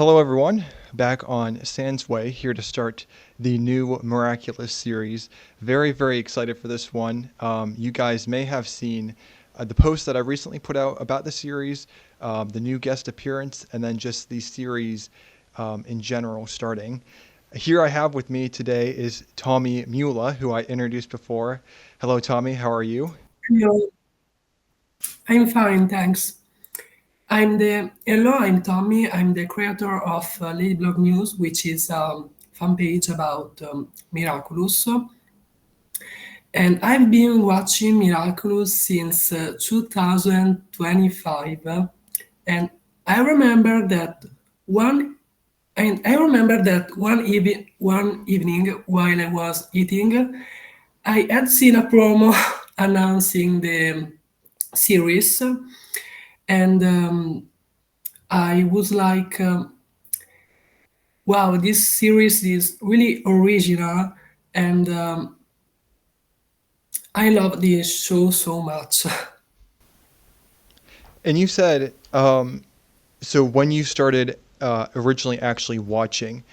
Hello, everyone. Back on Sandsway, here to start the new Miraculous series. Very, very excited for this one. You guys may have seen the post that I recently put out about the series, the new guest appearance, and then just the series in general starting. Here I have with me today is Tommy Mula, who I introduced before. Hello, Tommy. How are you? Hello, I'm fine, thanks. I'm Tommy. I'm the creator of LadyBlog News, which is a fan page about Miraculous. And I've been watching Miraculous since 2025. And I remember that one one evening while I was eating, I had seen a promo announcing the series, and I was like, wow, this series is really original, and I love this show so much. And you said, so when you started originally actually watching,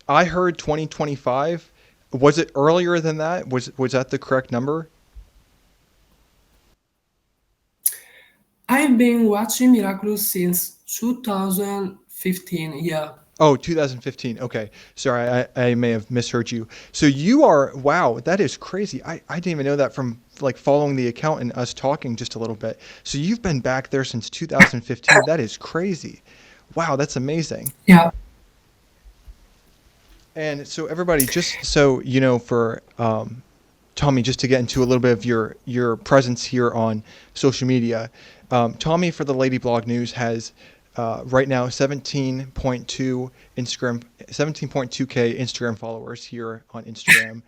I heard 2025. Was it earlier than that? Was that the correct number? I've been watching Miraculous since 2015. Yeah, Oh, 2015. Okay. Sorry, I may have misheard you. So you are, wow, that is crazy. I didn't even know that from like following the account and us talking just a little bit. So you've been back there since 2015. That is crazy. Wow, that's amazing. yeah, And so everybody, just so you know, for Tommy, just to get into a little bit of your presence here on social media, Tommy for the LadyBlog News has right now 17.2k Instagram followers here on Instagram.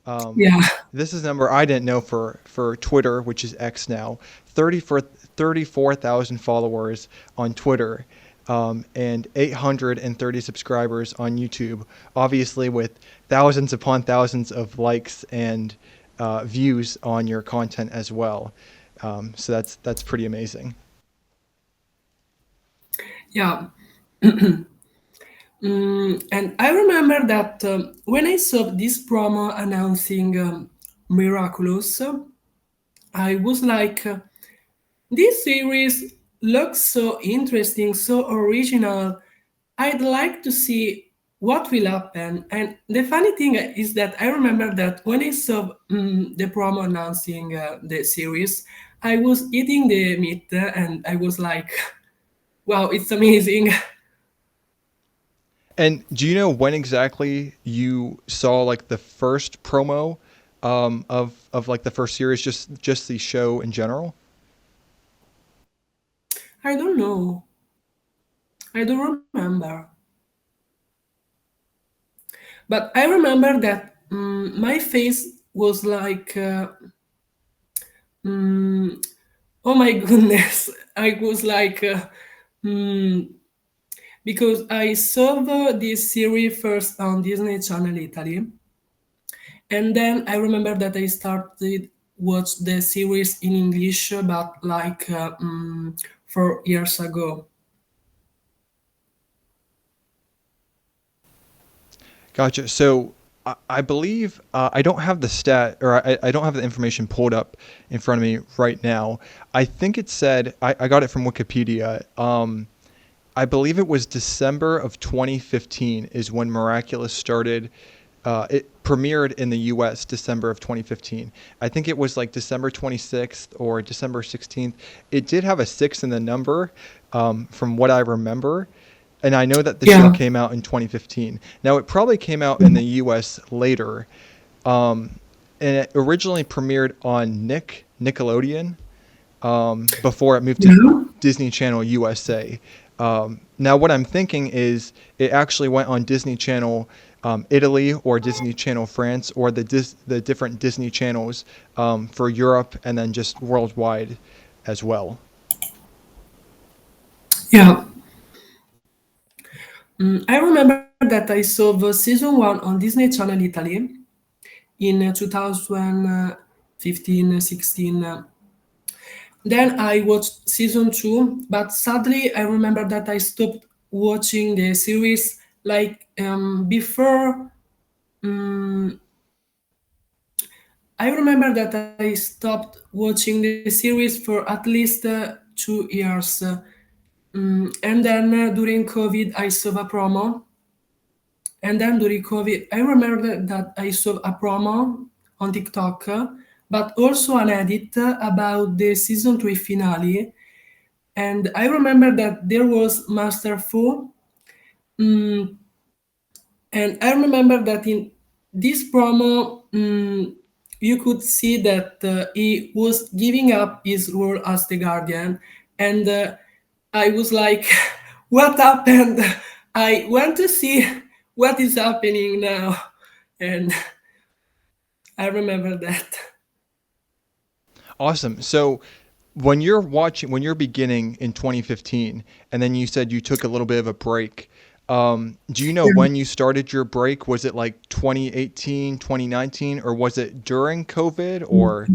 Um, yeah, this is a number I didn't know for Twitter, which is X now. 34,000 followers on Twitter, and 830 subscribers on YouTube. Obviously, with thousands upon thousands of likes and views on your content as well. So that's pretty amazing. yeah. And I remember that when I saw this promo announcing Miraculous, I was like, this series looks so interesting, so original. I'd like to see what will happen. And the funny thing is that I remember that when I saw the promo announcing the series, I was eating the meat and I was like, wow, it's amazing. And do you know when exactly you saw like the first promo of like the first series, just the show in general? I don't know. I don't remember. But I remember that my face was like, mm, oh my goodness. I was like, mm, because I saw this series first on Disney Channel Italy, and then I remember that I started watch the series in English, but like 4 years ago. Gotcha. So I believe I don't have the stat or I don't have the information pulled up in front of me right now. I think it said I got it from Wikipedia. I believe it was December of 2015 is when Miraculous started. It premiered in the U.S. December of 2015. I think it was like December 26th or December 16th. It did have a six in the number, from what I remember. And I know that the show Yeah. came out in 2015. Now it probably came out in the U.S. later, and it originally premiered on Nickelodeon, before it moved to Yeah. Disney Channel USA. Now what I'm thinking is it actually went on Disney Channel Italy or Disney Channel France or the different Disney channels for Europe and then just worldwide as well. Yeah. I remember that I saw the season one on Disney Channel Italy in 2015, 16. Then I watched season two, but sadly I remember that I stopped watching the series like before. Um, I remember that I stopped watching the series for at least 2 years. And then during COVID, I saw a promo. And then during COVID, I remember that I saw a promo on TikTok, but also an edit about the season 3 finale. And I remember that there was Master Fu. Mm, and I remember that in this promo, you could see that he was giving up his role as the Guardian. And I was like, what happened? I want to see what is happening now. And I remember that. Awesome. So when you're beginning in 2015, and then you said you took a little bit of a break. Do you know when you started your break? Was it like 2018, 2019, or was it during COVID or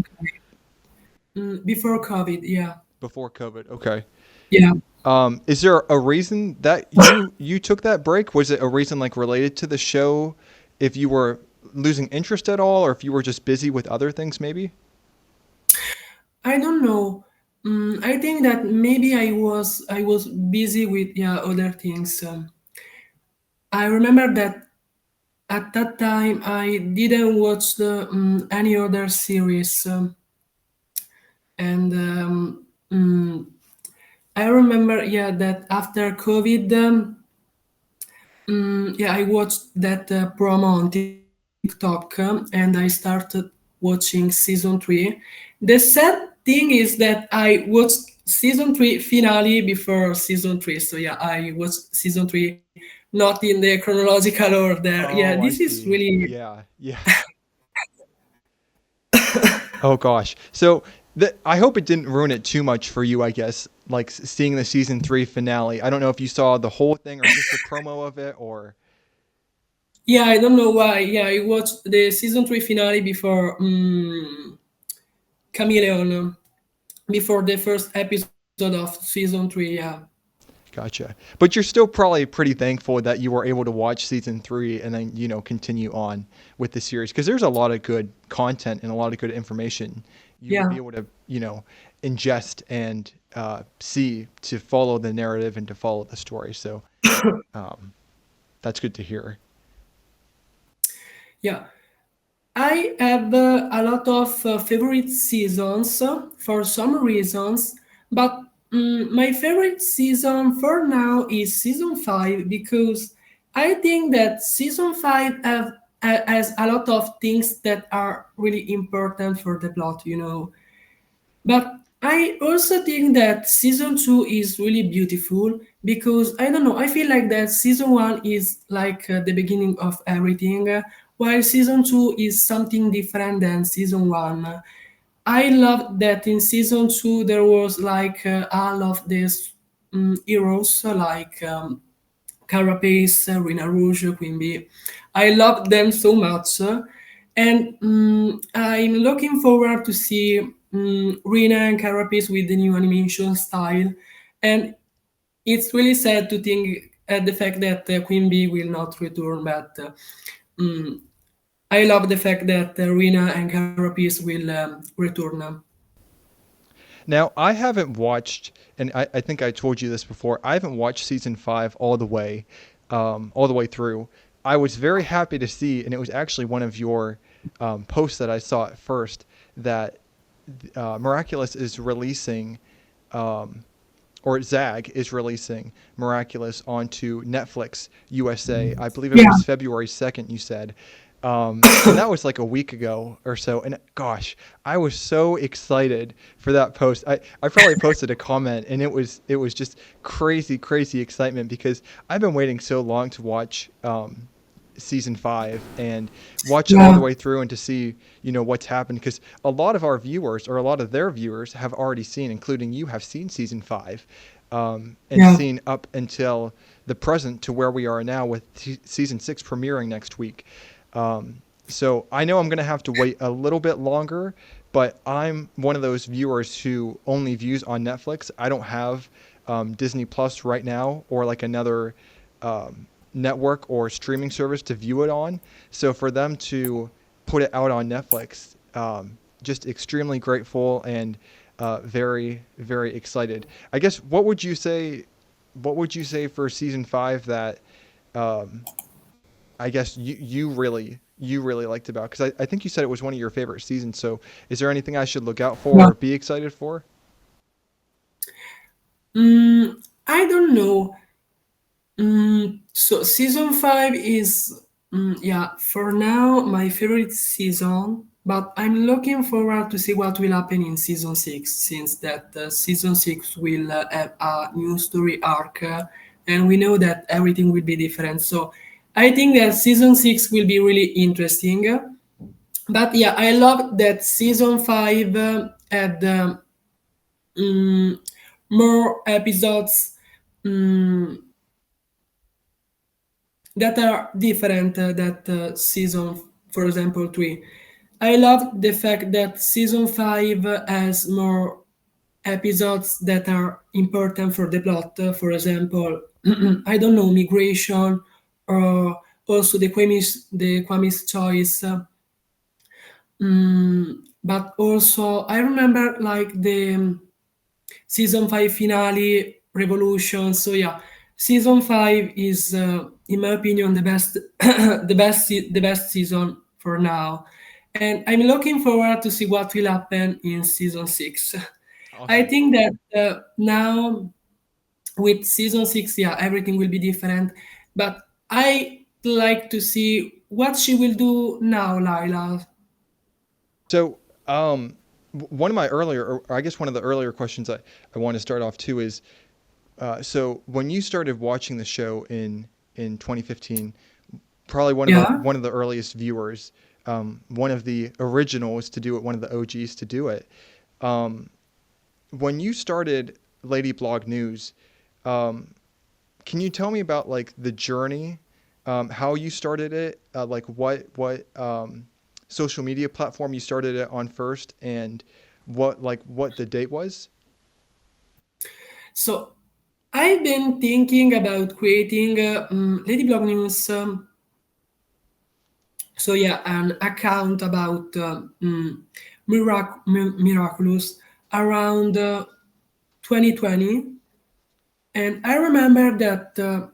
Before COVID, yeah. before COVID? Okay. Yeah. Is there a reason that you took that break? Was it a reason like related to the show? If you were losing interest at all, or if you were just busy with other things, maybe? I don't know. I think that maybe I was busy with other things. I remember that at that time I didn't watch any other series, and I remember that after COVID, yeah, I watched that promo on TikTok, and I started watching season 3. The sad thing is that I watched season 3 finale before season 3. So yeah, I watched season 3 not in the chronological order. Yeah, Oh, I this is see. really. Yeah, yeah. Oh gosh. So I hope it didn't ruin it too much for you. I guess like seeing the season 3 finale. I don't know if you saw the whole thing or just the promo of it, or Yeah, I don't know why. Yeah, I watched the season 3 finale before Chameleon, before the first episode of season 3. Yeah. gotcha. But you're still probably pretty thankful that you were able to watch season 3 and then continue on with the series because there's a lot of good content and a lot of good information you would be Yeah. able to ingest and see to follow the narrative and to follow the story. So um, that's good to hear. Yeah. I have a lot of favorite seasons for some reasons, but my favorite season for now is season 5 because I think that season 5 has a lot of things that are really important for the plot, you know. But I also think that season 2 is really beautiful because I don't know, I feel like that season 1 is like the beginning of everything, while season 2 is something different than season 1. I love that in season 2 there was like all of these heroes like Carapace, Rina Rouge, Queen Bee. I love them so much. And I'm looking forward to see Rina and Carapace with the new animation style. And it's really sad to think at the fact that Queen Bee will not return, but mm, I love the fact that Rina and Carapace will return. Now, I haven't watched, and I think I told you this before. I haven't watched season 5 all the way through. I was very happy to see, and it was actually one of your posts that I saw at first that Miraculous is releasing, or Zag is releasing Miraculous onto Netflix USA. I believe it Yeah, was February 2nd. You said. And that was like a week ago or so. And gosh, I was so excited for that post. I probably posted a comment and it was just crazy, crazy excitement because I've been waiting so long to watch season 5 and watch it all the yeah, way through and to see, what's happened. Because a lot of our viewers or a lot of their viewers have already seen, including you, have seen season 5 and yeah, seen up until the present to where we are now with season 6 premiering next week. So I know I'm going to have to wait a little bit longer, but I'm one of those viewers who only views on Netflix. I don't have Disney Plus right now, or like another network or streaming service to view it on. So for them to put it out on Netflix, just extremely grateful and very very excited. I guess what would you say? What would you say for season 5 that um, I guess you really liked about? Because I think you said it was one of your favorite seasons. So is there anything I should look out for or Yeah. be excited for? I don't know. So season five is, yeah, for now my favorite season. But I'm looking forward to see what will happen in season six, since that season six will have a new story arc, and we know that everything will be different. So I think that season six will be really interesting. But yeah, I love that season five had mm, more episodes that are different that season, for example, 3. I love the fact that season 5 has more episodes that are important for the plot. For example, I don't know, migration, or also the Kwame's choice. But also, I remember like the season 5 finale revolution. So yeah, season 5 is in my opinion the best the best season for now, and I'm looking forward to see what will happen in season 6. I Awesome. think that now with season 6, yeah, everything will be different, but I like to see what she will do now, Lila. So, one of my earlier, or I guess one of the earlier questions I want to start off too is, so when you started watching the show in 2015, probably Yeah. one of the earliest viewers, one of the originals to do it, one of the OGs to do it. Um, when you started LadyBlog News, um, can you tell me about like the journey, how you started it, like what social media platform you started it on first, and what the date was? So I've been thinking about creating LadyBlog News. So yeah, an account about Miraculous around 2020, and I remember that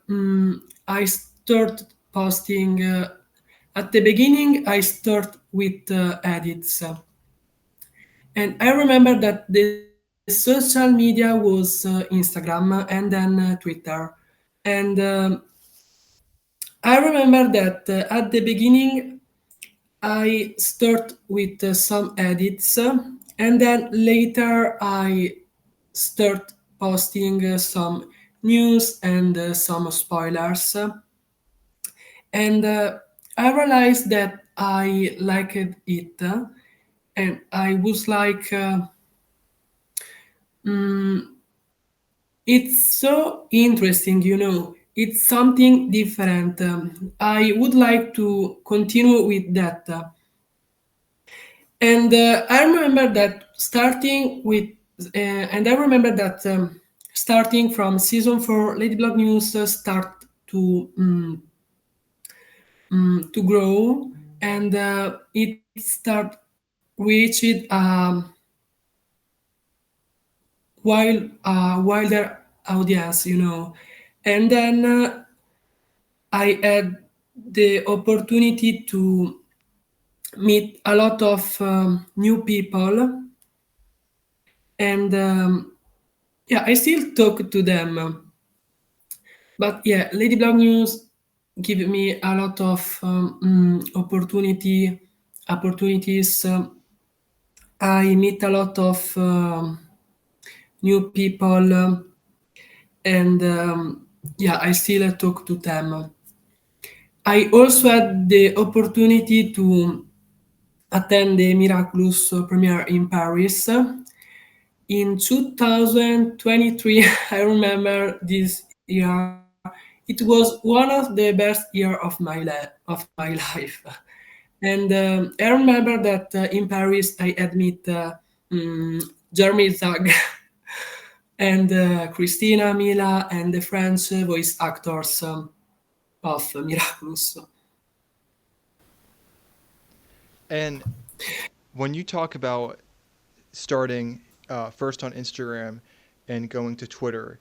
I started posting at the beginning. I start with edits, and I remember that the social media was Instagram and then Twitter, and I remember that at the beginning I start with some edits, and then later I start posting some news and some spoilers. And I realized that I liked it, and I was like, it's so interesting, It's something different. I would like to continue with that. And I remember that and I remember that starting from season 4, Ladybug News start to grow, and it start reached wilder audience, And then I had the opportunity to meet a lot of new people, and yeah, I still talk to them. But yeah, Ladybug News give me a lot of opportunities. I meet a lot of new people, and yeah, I still talk to them. I also had the opportunity to attend the Miraculous premiere in Paris in 2023. I remember this year. It was one of the best year of my life. And I remember that in Paris I had met Jeremy Zag. and Christina, Mila, and the French voice actors of Miraculous. And when you talk about starting first on Instagram and going to Twitter,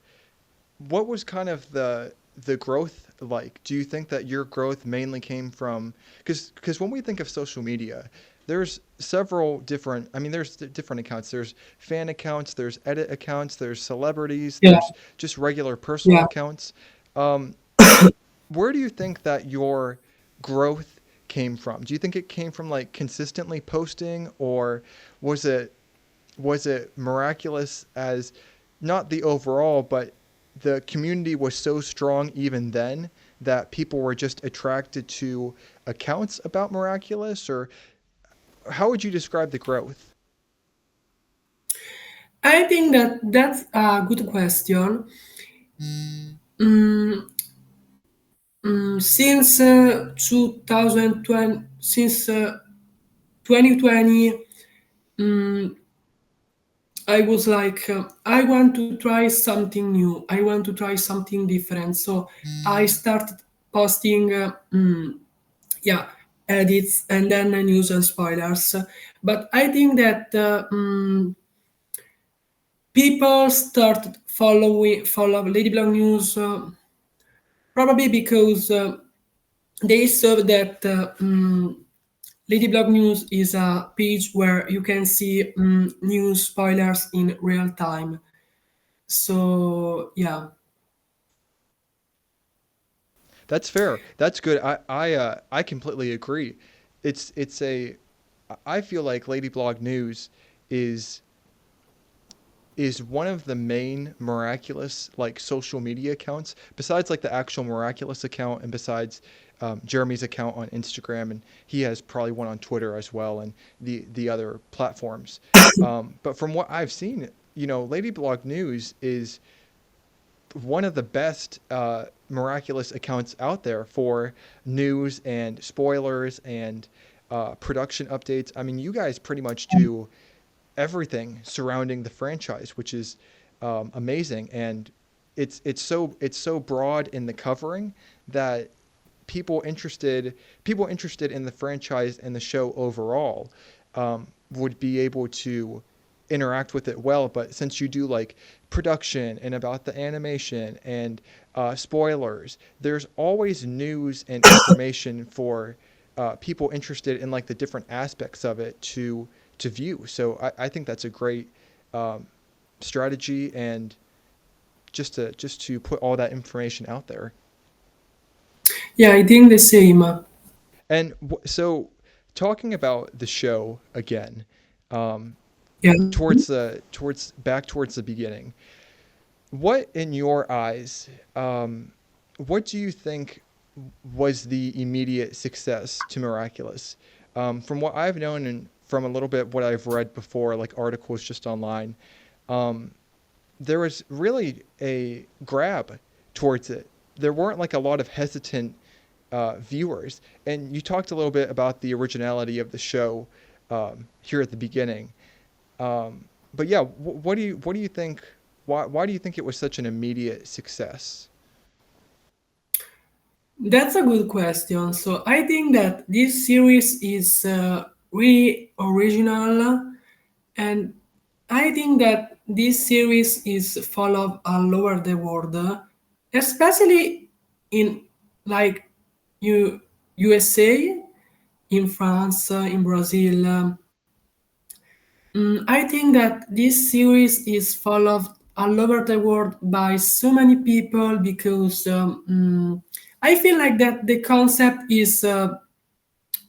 what was kind of the growth like? Do you think that your growth mainly came from because when we think of social media, there's several different. I mean, there's different accounts. There's fan accounts. There's edit accounts. There's celebrities. Yeah, There's just regular personal yeah. accounts. Um, where do you think that your growth came from? Do you think it came from like consistently posting, or was it was it miraculous as not the overall, but the community was so strong even then that people were just attracted to accounts about miraculous, or how would you describe the growth? I think that that's a good question. Mm, since 2020, since 2020, mm, I was like, I want to try something new. I want to try something different. So I started posting, yeah, edits and then news and spoilers. But I think that people started follow LadyBlog news probably because they saw that LadyBlog News is a page where you can see news spoilers in real time. So yeah, That's fair. That's good. I completely agree. It's a I feel like LadyBlog News is is one of the main miraculous like social media accounts besides like the actual miraculous account and besides Jeremy's account on Instagram, and he has probably one on Twitter as well, and the other platforms. But from what I've seen, you know, LadyBlog News is one of the best miraculous accounts out there for news and spoilers and production updates. I mean, you guys pretty much do everything surrounding the franchise, which is amazing. And it's so broad in the covering that people interested in the franchise and the show overall would be able to interact with it well. But since you do like production and about the animation and spoilers, there's always news and information for people interested in like the different aspects of it to view. So I think that's a great um, strategy, and just to put all that information out there. yeah, I think the same. And so talking about the show again, um, Yeah, towards back towards the beginning, what in your eyes, what do you think was the immediate success to Miraculous? From what I've known and from a little bit what I've read before, like articles just online, um, there was really a grab towards it. There weren't like a lot of hesitant viewers. And you talked a little bit about the originality of the show here at the beginning. But yeah, what do you think? Why do you think it was such an immediate success? that's a good question. So I think that this series is really original, and I think that this series is full of all over the world, especially in like you USA, in France, in Brazil. I think that this series is followed all over the world by so many people because I feel like that the concept is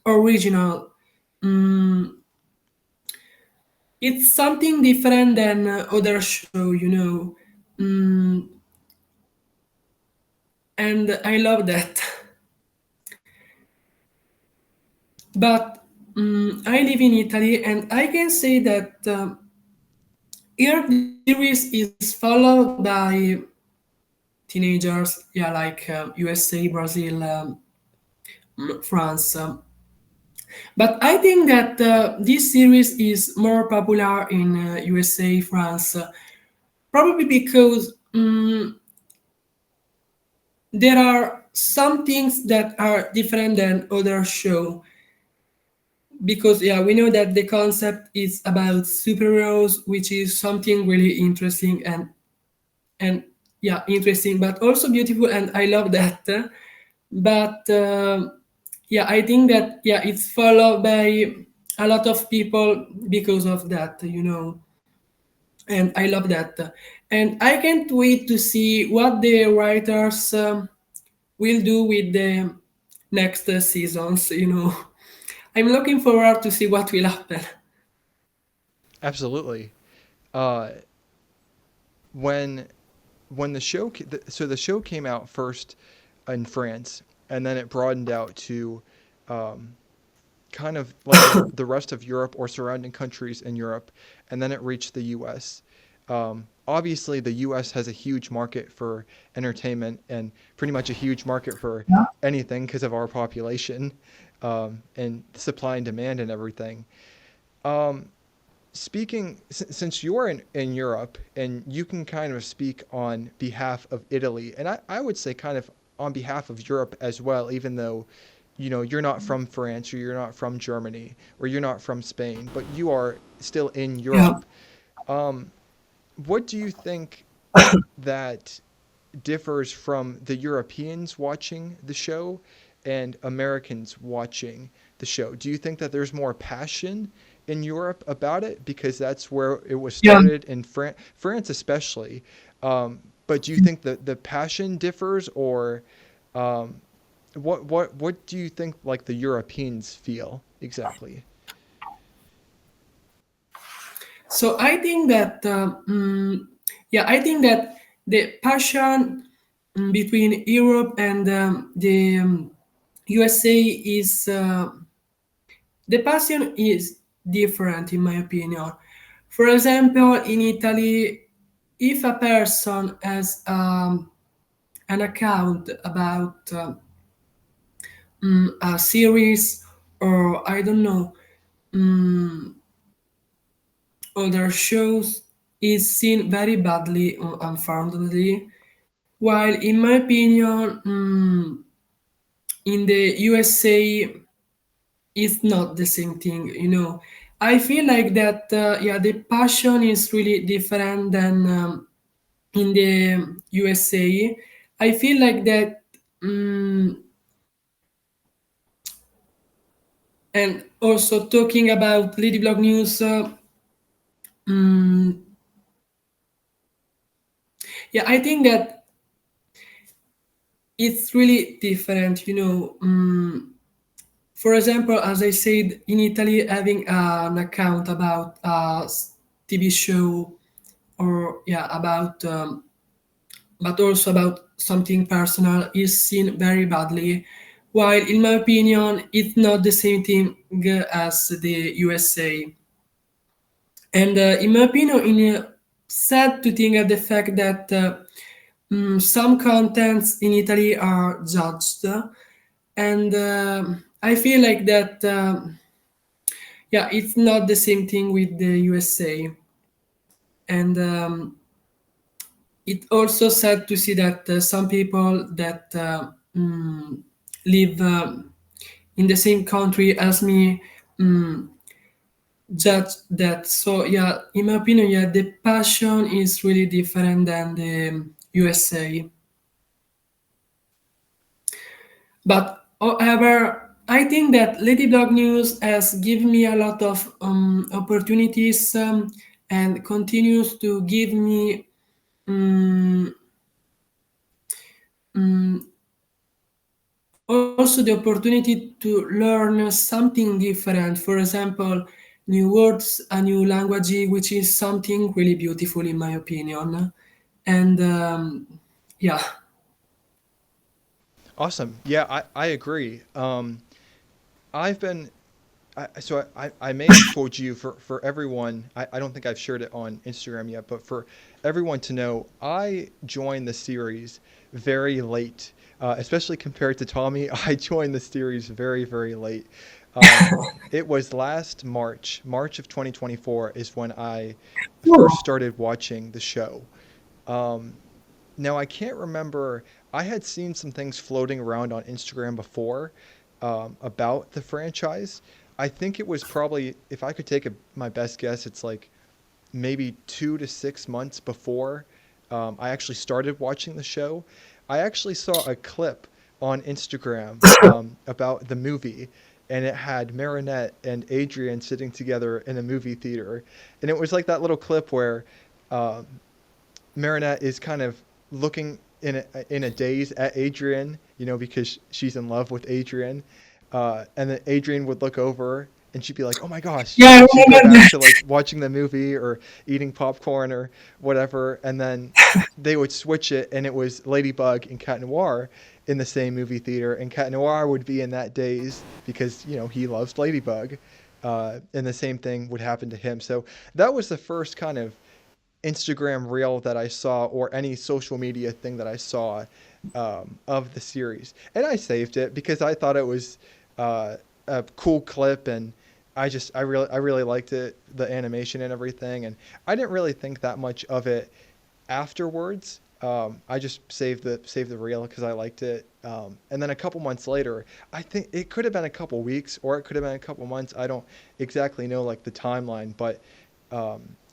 original. Mm, it's something different than other show, you know, mm, and I love that. But I live in Italy, and I can say that here the series is followed by teenagers, yeah, like USA, Brazil, France. But I think that this series is more popular in USA, France, probably because there are some things that are different than other show, because yeah, we know that the concept is about superheroes, which is something really interesting, and yeah, interesting but also beautiful, and I love that. But yeah, I think that yeah, it's followed by a lot of people because of that, and I love that. And I can't wait to see what the writers will do with the next seasons. I'm looking forward to see what will happen. Absolutely. Uh, when when the show so the show came out first in France, and then it broadened out to um, kind of like the rest of Europe or surrounding countries in Europe, and then it reached the U.S. Obviously, the U.S. has a huge market for entertainment and pretty much a huge market for anything because of our population, and supply and demand and everything. Um, since you're in Europe and you can kind of speak on behalf of Italy, and I would say kind of on behalf of Europe as well, even though you're not from France or you're not from Germany or you're not from Spain, but you are still in Yeah. Europe. Um, what do you think that differs from the Europeans watching the show and Americans watching the show? Do you think that there's more passion in Europe about it because that's where it was Yeah. started in France especially? But do you think that the passion differs, or um, what do you think like the Europeans feel exactly? So I think that yeah, I think that the passion between Europe and the USA is the passion is different in my opinion. For example, in Italy, if a person has an account about a series, or I don't know, other shows, is seen very badly, unfortunately. While in my opinion, in the USA, it's not the same thing. I feel like that. Yeah, the passion is really different than in the USA. I feel like that, and also talking about LadyBlog news. Mm, yeah, I think that it's really different. For example, as I said, in Italy, having an account about a TV show, or yeah, about but also about something personal, is seen very badly. While in my opinion, it's not the same thing as the USA. And in my opinion, sad to think at the fact that some contents in Italy are judged, and I feel like that. Yeah, it's not the same thing with the USA, and it also sad to see that some people that live in the same country as me um, judge that. So yeah, in my opinion, yeah, the passion is really different than the USA. But however, I think that LadyBlog News has given me a lot of opportunities, and continues to give me um, um, also the opportunity to learn something different. For example, new words, a new language, which is something really beautiful in my opinion. And yeah, Awesome. Yeah, I agree. I've been I may have told you for everyone. I don't think I've shared it on Instagram yet, but for everyone to know, I joined the series very late, especially compared to Tommy. I joined the series very late. Um, it was last March of 2024 is when I first started watching the show. Um, Now I can't remember. I had seen some things floating around on Instagram before about the franchise. I think it was probably, if I could take my best guess, it's like maybe 2 to 6 months before I actually started watching the show. I actually saw a clip on Instagram about the movie, and it had Marinette and Adrian sitting together in a movie theater, and it was like that little clip where um, Marinette is kind of looking in a daze at Adrian, because she's in love with Adrian, and then Adrian would look over and she'd be like, "Oh my gosh," Yeah, I and she'd go remember back that. to like watching the movie or eating popcorn or whatever, and then they would switch it, and it was Ladybug and Cat Noir in the same movie theater, and Cat Noir would be in that daze because he loves Ladybug, and the same thing would happen to him. So that was the first kind of Instagram reel that I saw or any social media thing that I saw of the series, and I saved it because I thought it was a cool clip, and I really liked it, the animation and everything, and I didn't really think that much of it afterwards. I just saved the reel because I liked it, and then a couple months later, I think it could have been a couple weeks or it could have been a couple months. I don't exactly know like the timeline, but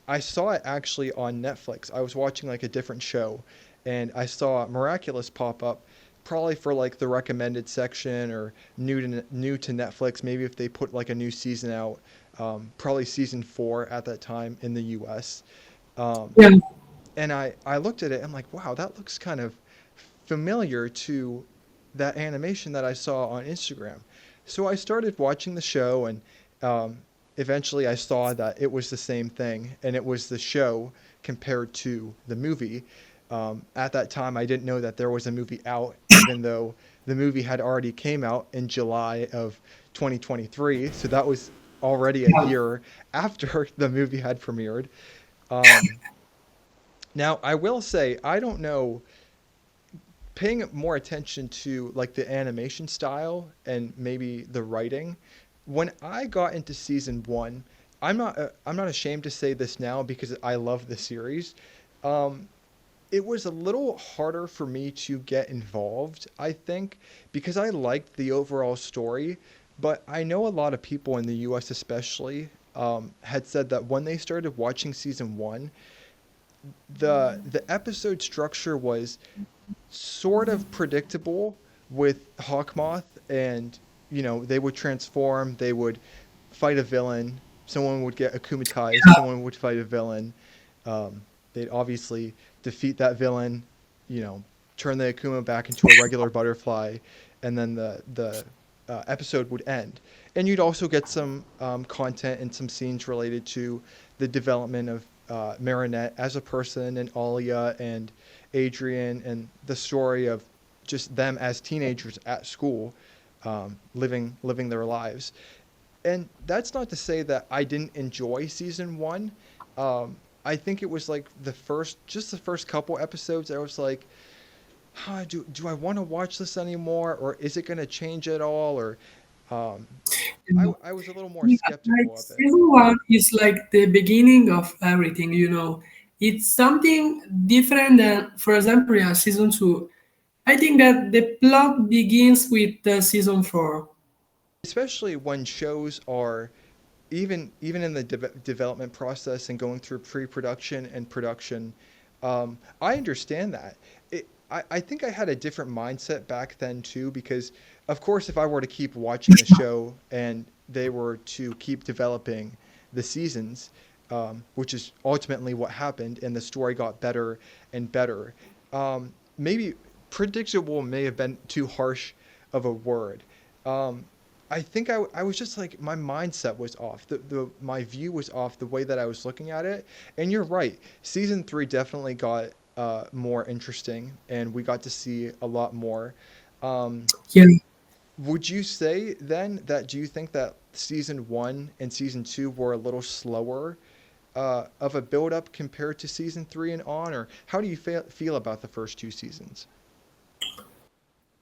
I saw it actually on Netflix. I was watching like a different show, and I saw Miraculous pop up, probably for like the recommended section or new to Netflix. Maybe if they put like a new season out, probably season 4 at that time in the U.S. Um, Yeah, and I looked at it. I'm like, wow, that looks kind of familiar to that animation that I saw on Instagram. So I started watching the show, and um, eventually I saw that it was the same thing, and it was the show compared to the movie. At that time, I didn't know that there was a movie out, even though the movie had already came out in July of 2023. So that was already a year after the movie had premiered. Um, Now, I will say, I don't know, paying more attention to like the animation style and maybe the writing. When I got into season 1, I'm not ashamed to say this now because I love the series. Um, it was a little harder for me to get involved, I think, because I liked the overall story, but I know a lot of people in the US especially had said that when they started watching season 1, the episode structure was sort of predictable with Hawkmoth, and they would transform, they would fight a villain, someone would get akumatized, someone would fight a villain. They'd obviously defeat that villain, you know, turn the Akuma back into a regular butterfly, and then the episode would end. And you'd also get some content and some scenes related to the development of Marinette as a person, and Alia and Adrian, and the story of just them as teenagers at school, living their lives. And that's not to say that I didn't enjoy season 1. I think it was like just the first couple episodes. I was like, do I want to watch this anymore, or is it going to change at all? Or um, I was a little more yeah, like skeptical of it. season one is like the beginning of everything, you know. It's something different than, for example, yeah, season two. I think that the plot begins with season four. Especially when shows are even in the development process and going through pre-production and production. I understand that. I think I had a different mindset back then too, because of course if I were to keep watching the show and they were to keep developing the seasons, which is ultimately what happened, and the story got better and better. Maybe predictable may have been too harsh of a word. Um, I think I was just like, my mindset was off. My view was off, the way that I was looking at it. And you're right. Season 3 definitely got more interesting, and we got to see a lot more. Um, Yeah. would you say then that do you think that season 1 and season 2 were a little slower of a build up compared to season 3 and on, or how do you feel about the first 2 seasons?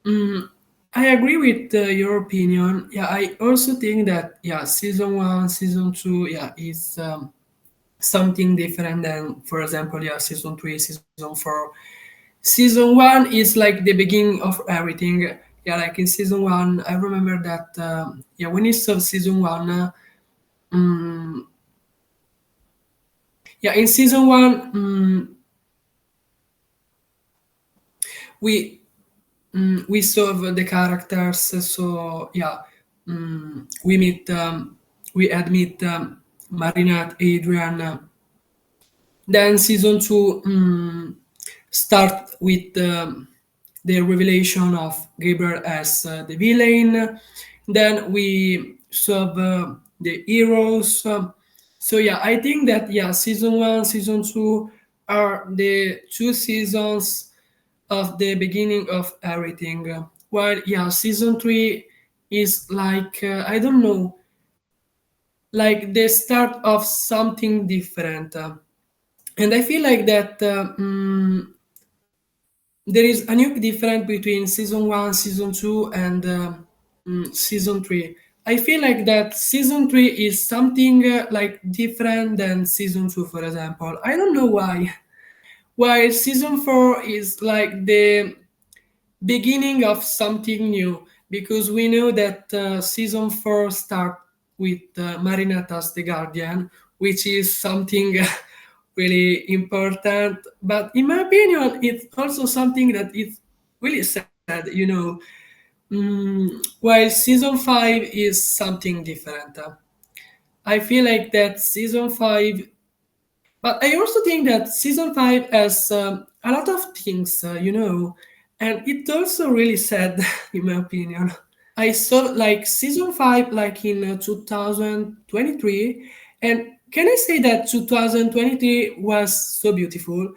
Mm, I agree with your opinion. Yeah, I also think that yeah, season one, season two, yeah, is something different than, for example, yeah, season three, season four. Season one is like the beginning of everything. Yeah, like in season one, I remember that. Yeah, when you saw season one, mm, yeah, in season one, we we saw the characters. So yeah, we meet, we admit Marinette, Adrian. Then season two start with the revelation of Gabriel as the villain. Then we saw the heroes. So yeah, I think that yeah, season one, season two are the two seasons of the beginning of everything. While yeah, season three is like I don't know, like the start of something different. And I feel like that there is a new difference between season one, season two, and season three. I feel like that season three is something like different than season two, for example. I don't know why. While season four is like the beginning of something new, because we know that season four start with Marinette as the guardian, which is something really important. But in my opinion, it's also something that is really sad. While season five is something different. I feel like that season five, but I also think that season five has a lot of things, and it's also really sad, in my opinion. I saw like season five like in 2023, and can I say that 2023 was so beautiful?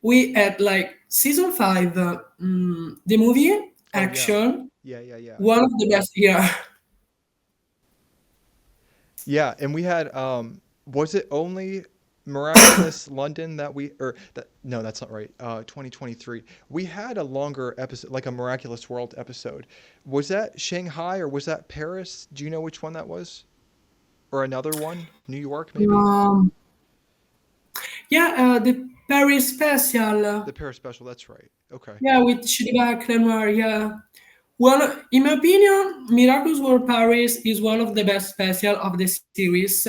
We had like season five, the movie Oh yeah, action, yeah, yeah, yeah, one of the best. Yeah, yeah. And we had was it only Miraculous London that we or that no, that's not right. 2023. We had a longer episode, like a Miraculous World episode. Was that Shanghai or was that Paris? Do you know which one that was? Or another one? New York, maybe? um, yeah, the Paris special. The Paris special. That's right. Okay. Yeah, with Ladybug, Lenoir. Yeah. Well, in my opinion, Miraculous World Paris is one of the best special of the series.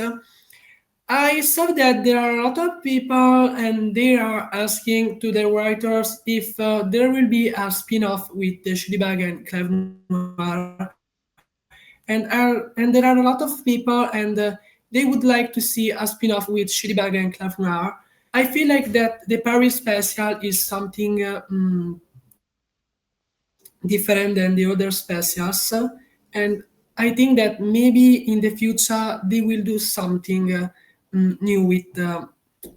I saw that there are a lot of people and they are asking to the writers if there will be a spin-off with the Ladybug and Clef Noir, and there are a lot of people and they would like to see a spin-off with Ladybug and Clef Noir. I feel like that the Paris special is something different than the other specials, and I think that maybe in the future they will do something new with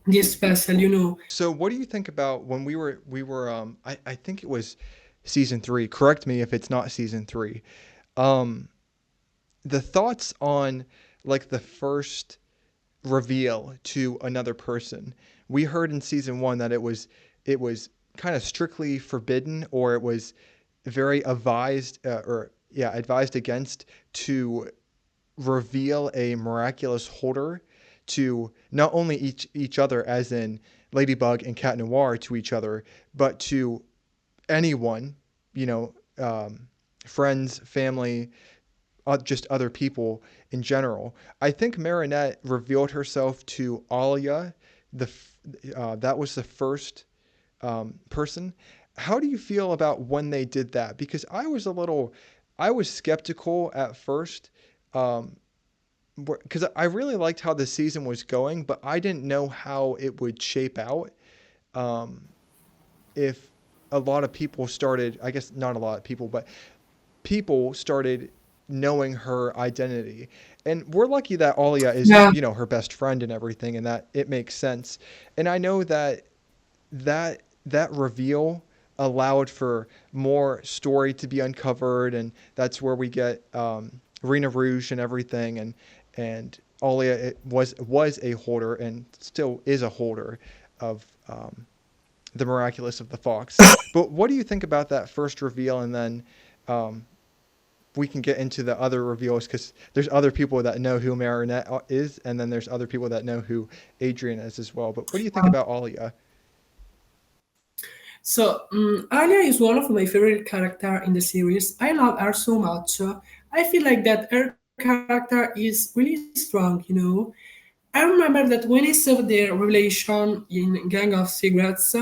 this special. So what do you think about when we were I think it was season 3. Correct me if it's not season 3. Um the thoughts on like the first reveal to another person. We heard in season 1 that it was kind of strictly forbidden, or it was very advised or yeah, advised against to reveal a miraculous holder to not only each other, as in Ladybug and Cat Noir, to each other, but to anyone, you know, friends, family, just other people in general. I think Marinette revealed herself to Alia. That was the first person. How do you feel about when they did that? Because I was skeptical at first, um, because I really liked how the season was going, but I didn't know how it would shape out. Um, if a lot of people started, I guess not a lot of people, but people started knowing her identity. And we're lucky that Alia is, Yeah, her best friend and everything, and that it makes sense. And I know that that reveal allowed for more story to be uncovered, and that's where we get Rena Rouge and everything, and Alia was a holder and still is a holder of the Miraculous of the Fox. But what do you think about that first reveal, and then um, we can get into the other reveals because there's other people that know who Marinette is, and then there's other people that know who Adrian is as well. But what do you think about Alia? So, Alia is one of my favorite character in the series. I love her so much. I feel like that her character is really strong, I remember that when I saw the revelation in Gang of Secrets,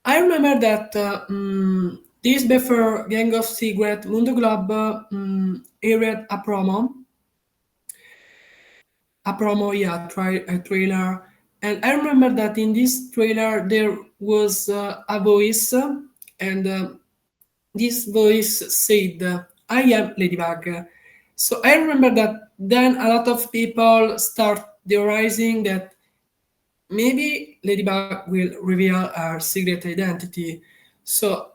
I remember that this before Gang of Secret, Mundo Club aired a trailer, and I remember that in this trailer there was a voice, and this voice said, "I am Ladybug." So I remember that then a lot of people start theorizing that maybe Ladybug will reveal her secret identity. So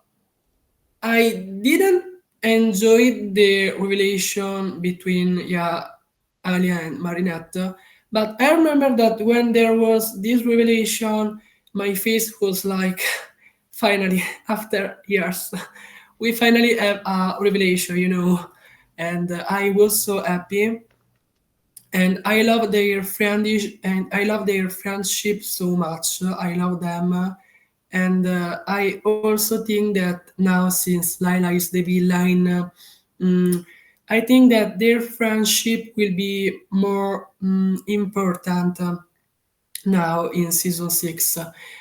I didn't enjoy the revelation between Alia and Marinette, but I remember that when there was this revelation, my face was like, finally, after years, we finally have a revelation, and I was so happy. And I love their friendship so much. I love them. And I also think that now, since Lila is the villain, mm, I think that their friendship will be more important now in season 6.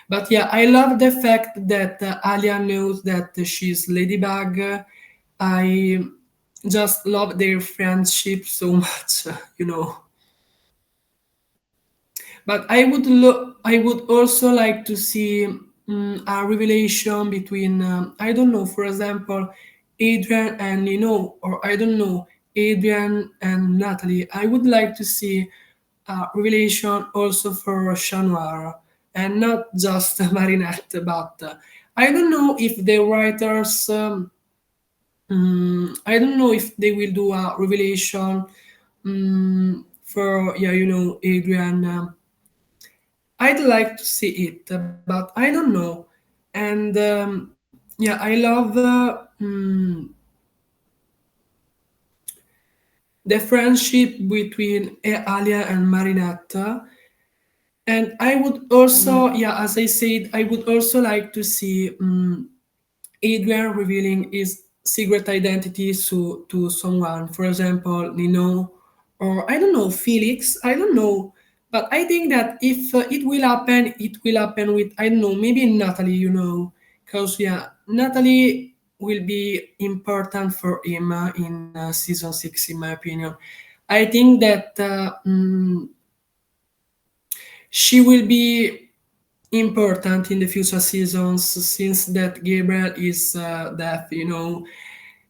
But yeah, I love the fact that Alia knows that she's Ladybug. I just love their friendship so much. But I would also like to see a revelation between I don't know, for example, Adrian and or I don't know, Adrian and Natalie. I would like to see a revelation also for Chat Noir and not just Marinette, but I don't know if the writers. I don't know if they will do a revelation for Adrian. I'd like to see it, but I don't know. And yeah, I love the friendship between Alia and Marinette. And I would also, yeah, as I said, I would also like to see Adrian revealing his secret identity to someone, for example, Nino, or I don't know, Felix, I don't know. But I think that if it will happen with, I don't know, maybe Natalie, because yeah, Natalie will be important for him in season 6, in my opinion. I think that she will be important in the future seasons since that Gabriel is deaf.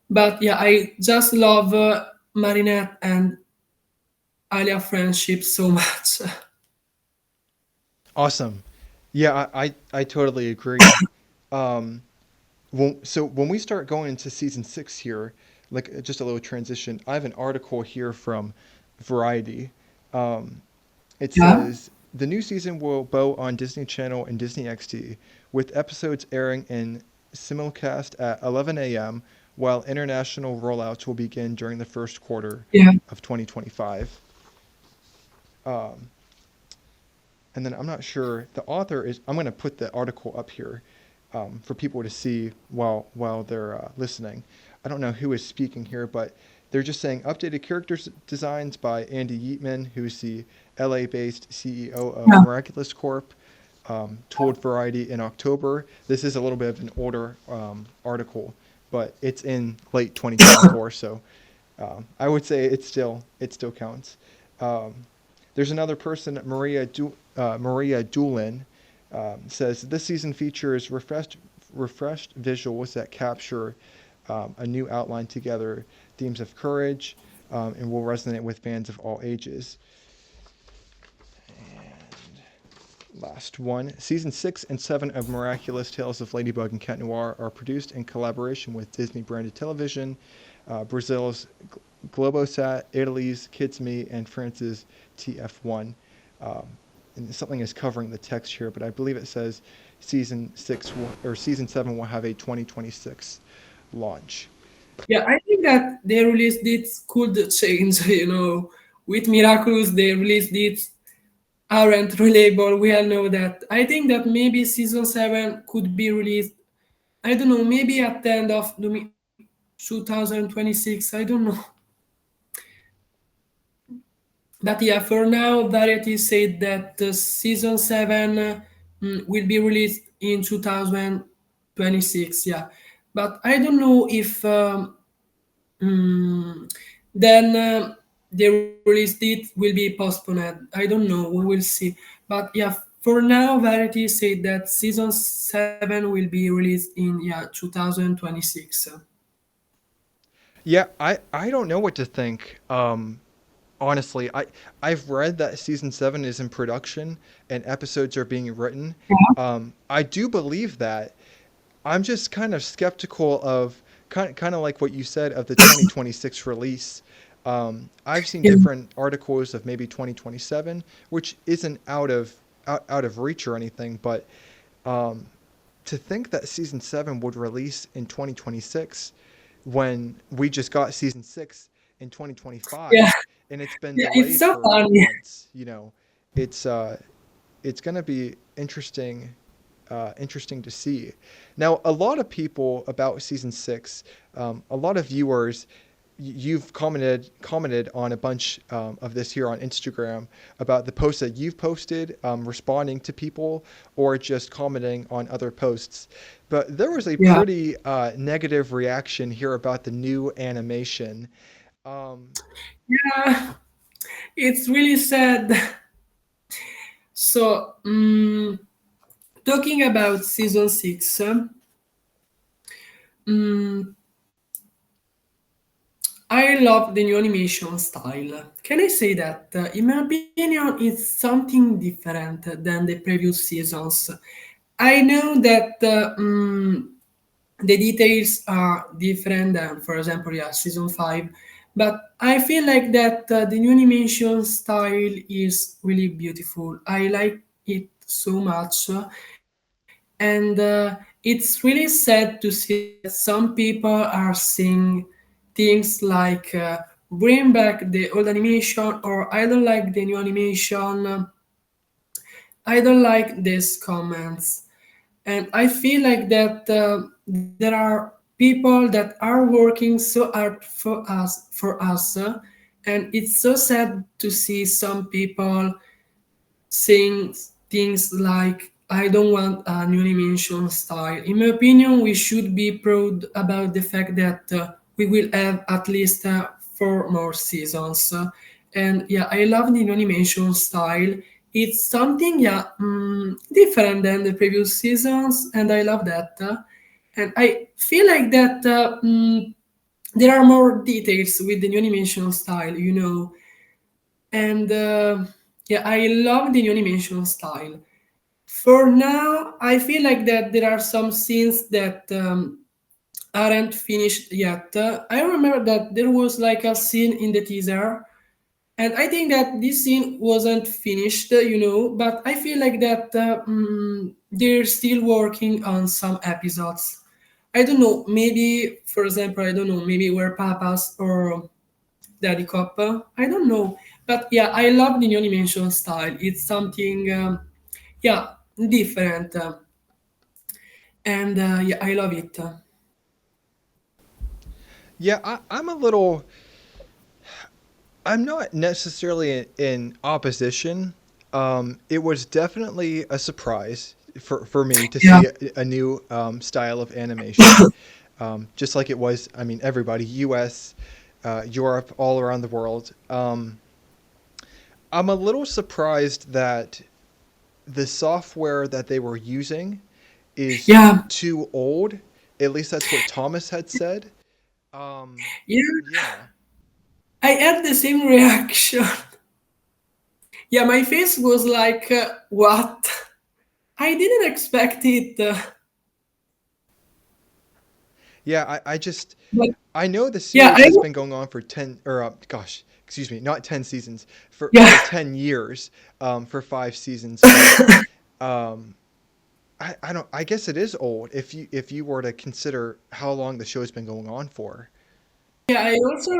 But yeah, I just love Marinette and Alia friendship so much. Awesome. Yeah, I totally agree. Um, so when we start going into season 6 here, like just a little transition, I have an article here from Variety. Um, it Yeah, says the new season will bow on Disney Channel and Disney XD, with episodes airing in simulcast at 11 a.m., while international rollouts will begin during the first quarter yeah, of 2025. Um, and then I'm not sure the author is. I'm going to put the article up here for people to see while they're listening. I don't know who is speaking here, but they're just saying updated characters designs by Andy Yeatman, who's the LA-based CEO of yeah, Miraculous Corp. Told Variety in October. This is a little bit of an older article, but it's in late 2024, so I would say it still counts. Um, there's another person, Maria Doolin, says this season features refreshed visuals that capture a new outline together, themes of courage, and will resonate with fans of all ages. And last one, season 6 and 7 of Miraculous Tales of Ladybug and Cat Noir are produced in collaboration with Disney branded television, Brazil's Globosat, Italy's Kids Me, and France's TF1. Um, and something is covering the text here, but I believe it says season 6 or season 7 will have a 2026 launch. yeah. I think think that they released it could change, with Miraculous, they released it aren't reliable. We all know that. I think that maybe season 7 could be released, I don't know, maybe at the end of 2026. I don't know. But yeah, for now, Variety said that season 7 will be released in 2026. Yeah. But I don't know if then the release date will be postponed. I don't know. We will see. But yeah, for now, Variety said that season 7 will be released in 2026. Yeah, I don't know what to think. Honestly, I've read that season 7 is in production and episodes are being written. I do believe that. I'm just kind of skeptical of kind of like what you said of the 2026 release. I've seen Yeah, different articles of maybe 2027, which isn't out of reach or anything, but um, to think that season 7 would release in 2026 when we just got season 6 in yeah, 2025 and it's been yeah. It's delayed so for funny. months, it's it's going to be interesting to see. Now, a lot of people about season 6, a lot of viewers, you've commented on a bunch of this here on Instagram about the posts that you've posted, responding to people or just commenting on other posts. But there was a Yeah, pretty negative reaction here about the new animation. Um, yeah. It's really sad. So, talking about season 6, mm, I love the new animation style. Can I say that, in my opinion, it's something different than the previous seasons? I know that the details are different than, for example, season 5, but I feel like that the new animation style is really beautiful. I like it so much, and it's really sad to see that some people are saying things like bring back the old animation, or I don't like the new animation. I don't like these comments, and I feel like that there are people that are working so hard for us, and it's so sad to see some people saying things like I don't want a new animation style. In my opinion, we should be proud about the fact that we will have at least 4 more seasons. And yeah, I love the new animation style. It's something, different than the previous seasons, and I love that. And I feel like that there are more details with the new animation style. And yeah, I love the new animation style. For now, I feel like that there are some scenes that aren't finished yet. I remember that there was like a scene in the teaser, and I think that this scene wasn't finished, but I feel like that they're still working on some episodes. I don't know, maybe, for example, I don't know, maybe we're Papas or Daddy Copper. I don't know. But yeah, I love the new animation style. It's something, yeah, different. And yeah, I love it. yeah, I'm not necessarily in opposition. It was definitely a surprise for me to Yeah, see a new style of animation, just like it was. I mean, everybody, U.S., Europe, all around the world. I'm a little surprised that the software that they were using is yeah, too old. At least that's what Thomas had said. yeah. Yeah. I had the same reaction. Yeah, my face was like, what? I didn't expect it. Yeah, But I know the yeah, series has been going on for 10 or gosh, excuse me, not 10 seasons for yeah, 10 years, for 5 seasons, but um I don't I guess it is old if you were to consider how long the show's been going on for. Yeah, I also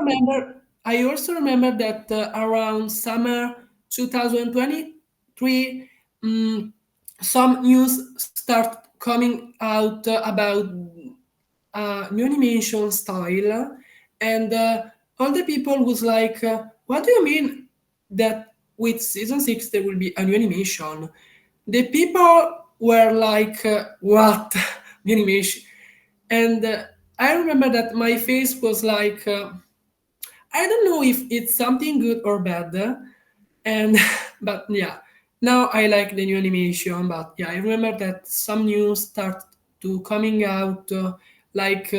remember that around summer 2023, some news start coming out about new animation style, and all the people was like, "What do you mean that with season six there will be a new animation?" The people were like, "What new animation?" And I remember that my face was like, I don't know if it's something good or bad, and but yeah, now I like the new animation. But yeah, I remember that some news start to coming out like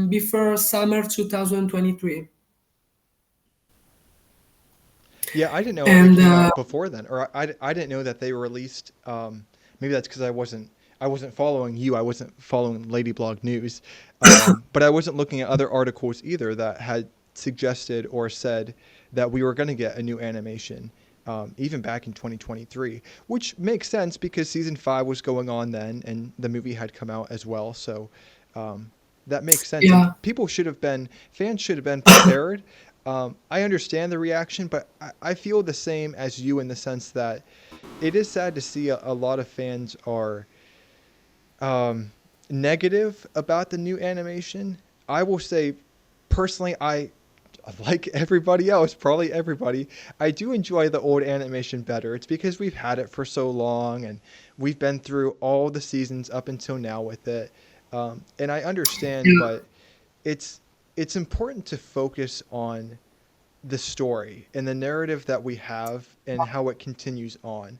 before summer 2023, Yeah, I didn't know it and came out before then, or I didn't know that they were released. Maybe that's because I wasn't following you. I wasn't following LadyBlog news, but I wasn't looking at other articles either that had suggested or said that we were going to get a new animation, even back in 2023, which makes sense because season five was going on then, and the movie had come out as well. So um, that makes sense, and yeah, people should have been fans should have been prepared. I understand the reaction, but I feel the same as you in the sense that it is sad to see a lot of fans are um, negative about the new animation. I will say, personally, I like everybody else, probably everybody, I do enjoy the old animation better. It's because we've had it for so long and we've been through all the seasons up until now with it. And I understand, yeah, but it's it's important to focus on the story and the narrative that we have and how it continues on.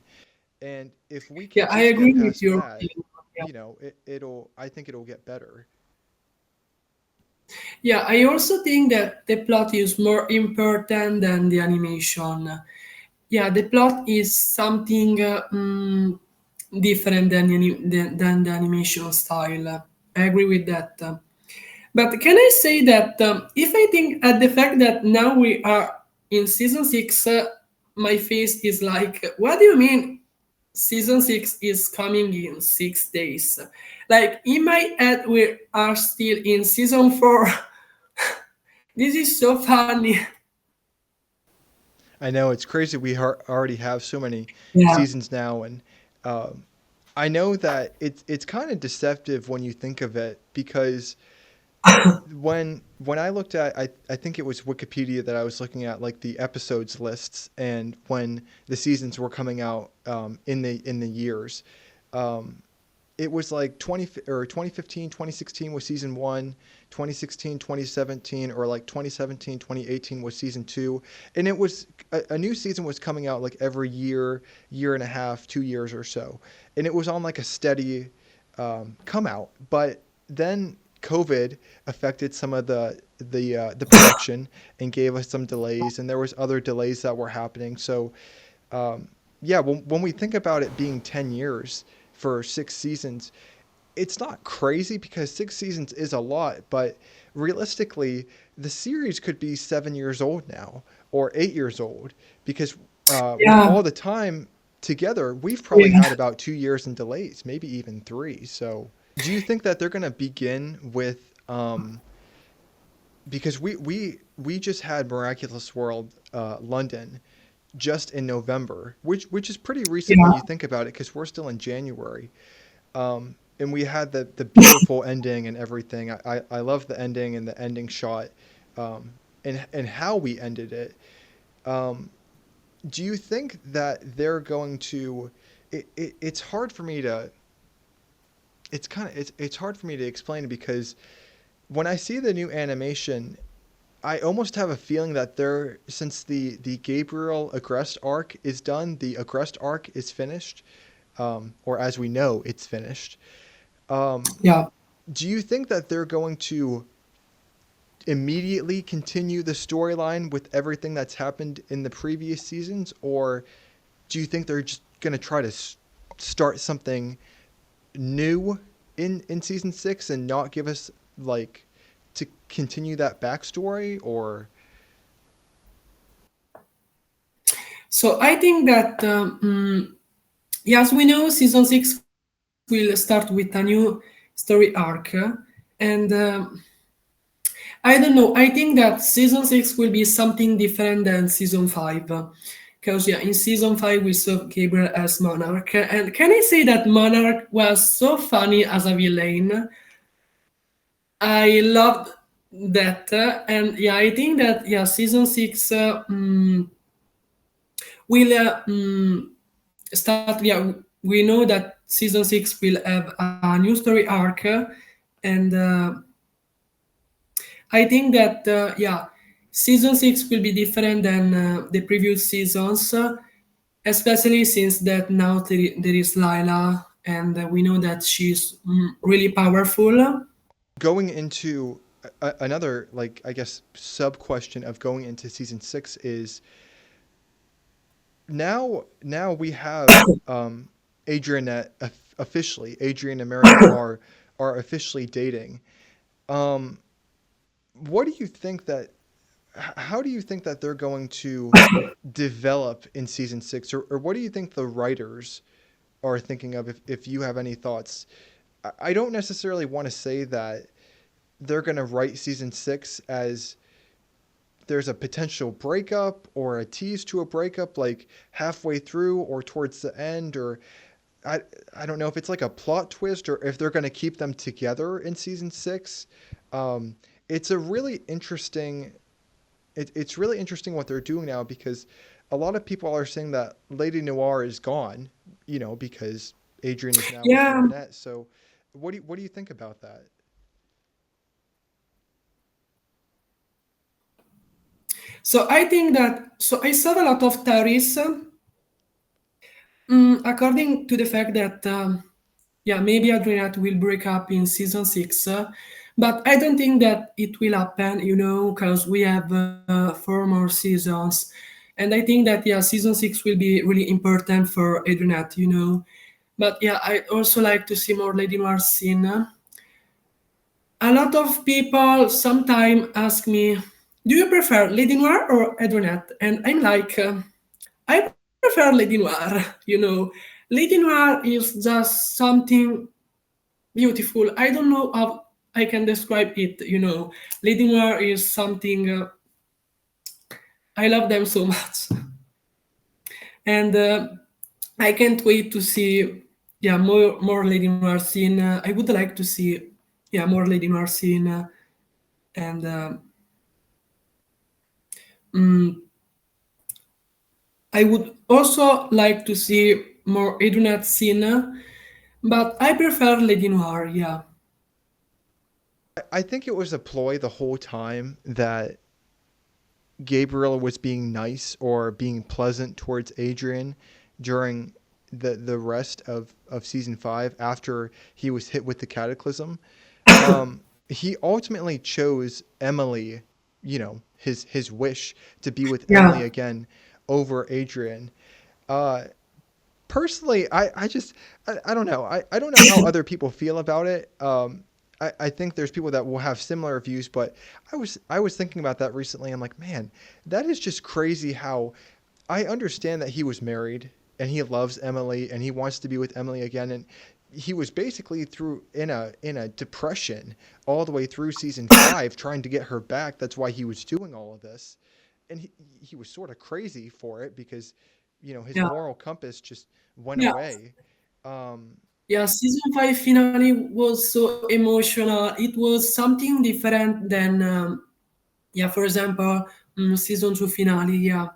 And if we yeah. can I just get agree with past your that, opinion. Yeah. you know, it'll I think it'll get better. Yeah, I also think that the plot is more important than the animation. Yeah, the plot is something different than than the animation style. I agree with that. But can I say that if I think at the fact that now we are in season six, my face is like, what do you mean? Season six is coming in 6 days. Like in my head, we are still in season four. This is so funny. I know it's crazy. We already have so many Yeah. seasons now, and um, I know that it's kind of deceptive when you think of it because when I looked at I think it was Wikipedia that I was looking at like the episodes lists and when the seasons were coming out in the years. Um, it was like 20 or 2015 2016 was season 1, 2016 2017 or like 2017 2018 was season 2, and it was a new season was coming out like every year and a half 2 years or so, and it was on like a steady come out. But then COVID affected some of the production and gave us some delays, and there was other delays that were happening. So um, yeah, when we think about it being 10 years for 6 seasons, it's not crazy because 6 seasons is a lot, but realistically, the series could be 7 years old now or 8 years old because with Yeah. all the time together, we've probably Yeah. had about 2 years in delays, maybe even three. So, do you think that they're going to begin with because we just had Miraculous World London just in November, which is pretty recent when Yeah. you think about it, because we're still in January. And we had the beautiful ending and everything. I love the ending and the ending shot, and how we ended it. Um, do you think that they're going to? It's hard for me to. It's hard for me to explain because when I see the new animation, I almost have a feeling that they're since the Gabriel Agrest arc is done, the Agrest arc is finished, or as we know, it's finished. Um, Yeah. do you think that they're going to immediately continue the storyline with everything that's happened in the previous seasons, or do you think they're just going to try to start something new in season six and not give us like to continue that backstory, or So I think that yes, we know season six will start with a new story arc, and I don't know. I don't know. I think that season six will be something different than season five. Because yeah, in season five we saw Gabriel as Monarch, and can I say that Monarch was so funny as a villain? I loved that, and yeah, I think that yeah, season six will start. Yeah, we know that season six will have a new story arc, and I think that yeah, season six will be different than the previous seasons, especially since that now there is Lila, and we know that she's really powerful. Going into another, like, I guess, sub question of going into season 6 is now we have Adrian officially, Adrian and Meredith are officially dating. Um, what do you think that how do you think that they're going to develop in season 6, or what do you think the writers are thinking of, if you have any thoughts? I don't necessarily want to say that they're going to write season 6 as there's a potential breakup or a tease to a breakup, like halfway through or towards the end, or I I don't know if it's like a plot twist or if they're going to keep them together in season 6. Um, it's a really interesting it's really interesting what they're doing now, because a lot of people are saying that Lady Noir is gone, because Adrian is now with Yeah. Annette. So what do you think about that? So I think that so I saw a lot of theories according to the fact that yeah, maybe Adrianette will break up in season six, but I don't think that it will happen, because we have four more seasons, and I think that yeah, season six will be really important for Adrianette. But yeah, I also like to see more Lady Noir scene. A lot of people sometimes ask me, "Do you prefer Lady Noir or Adrianette?" And I'm like, I prefer Lady Noir. Lady Noir is just something beautiful. I don't know how I can describe it. Lady Noir is something I love them so much, and I can't wait to see yeah more Lady Noir scene. I would like to see yeah more Lady Noir scene, and mm, I would also like to see more Adrianette scene, but I prefer Lady Noir. Yeah, I think it was a ploy the whole time that Gabriel was being nice or being pleasant towards Adrian during the rest of season 5 after he was hit with the cataclysm. He ultimately chose Emily, his wish to be with Emily yeah, again over Adrian. Uh, Personally, I don't know. I don't know how other people feel about it. I think there's people that will have similar views, but I was thinking about that recently. I'm like, man, that is just crazy how I understand that he was married and he loves Emily and he wants to be with Emily again, and he was basically through in a depression all the way through season 5 trying to get her back. That's why he was doing all of this. And he was sort of crazy for it because his yeah, moral compass just went yeah. away. Um, Yeah, season five finale was so emotional. It was something different than, yeah, for example, season two finale. Yeah,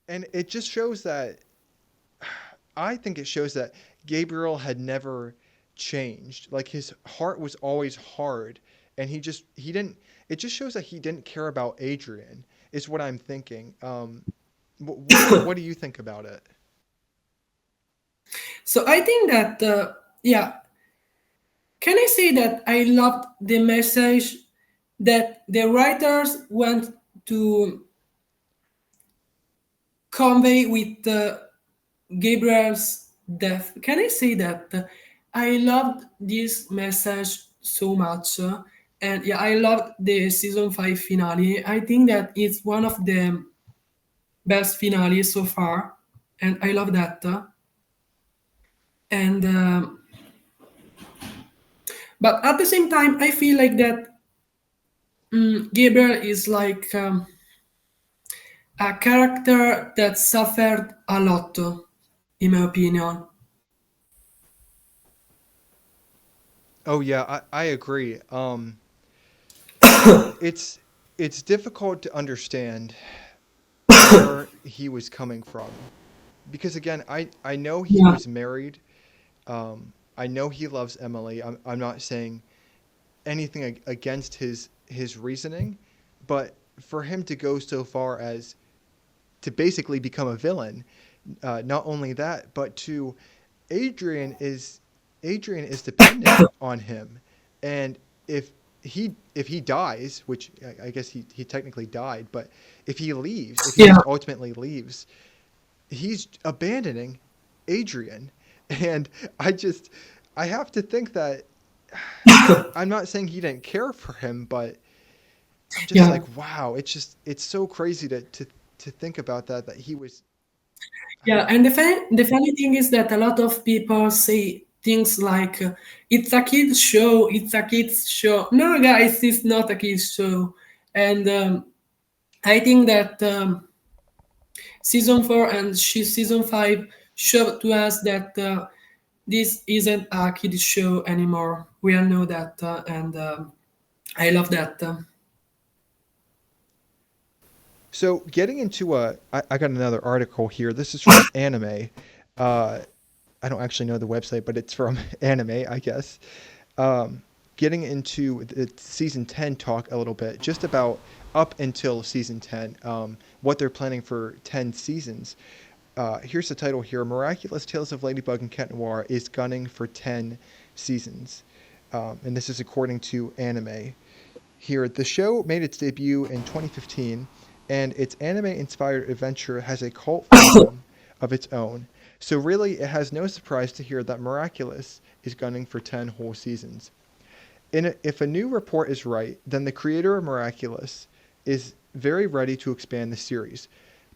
and it just shows that I think it shows that Gabriel had never changed. Like his heart was always hard, and he didn't. It just shows that he didn't care about Adrian. Is what I'm thinking. What do you think about it? so I think that, yeah, can I say that I loved the message that the writers want to convey with Gabriel's death? Can I say that I loved this message so much? And yeah, I loved the season 5 finale. I think that it's one of the best finales so far. And I love that. And but at the same time, I feel like that. Gabriel is like a character that suffered a lot, in my opinion. Oh yeah, I agree. It's it's difficult to understand where he was coming from because again, I know he Yeah, was married. I know he loves Emily. I'm not saying anything against his reasoning, but for him to go so far as to basically become a villain, not only that, but to Adrian is Adrian is dependent on him, and if if he dies, which I guess he technically died, but if he leaves, if he yeah, just ultimately leaves, he's abandoning Adrian, and I just I have to think that I'm not saying he didn't care for him, but I'm just yeah, like wow, it's just it's so crazy to think about that he was I don't yeah. know. And the funny thing is that a lot of people say things like, "It's a kids show. It's a kids show." No, guys, it's not a kids show. And I think that season 4 and season 5 showed to us that this isn't a kids show anymore. We all know that, and I love that. So getting into I got another article here. This is from Anime. Uh, I don't actually know the website, but it's from Anime, I guess. Um, Getting into the season 10 talk a little bit, just about up until season 10, what they're planning for 10 seasons. Here's the title here: Miraculous Tales of Ladybug and Cat Noir is gunning for 10 seasons, and this is according to Anime. Here, the show made its debut in 2015, and its anime-inspired adventure has a cult following of its own. So really, it has no surprise to hear that Miraculous is gunning for 10 whole seasons. If a new report is right, then the creator of Miraculous is very ready to expand the series.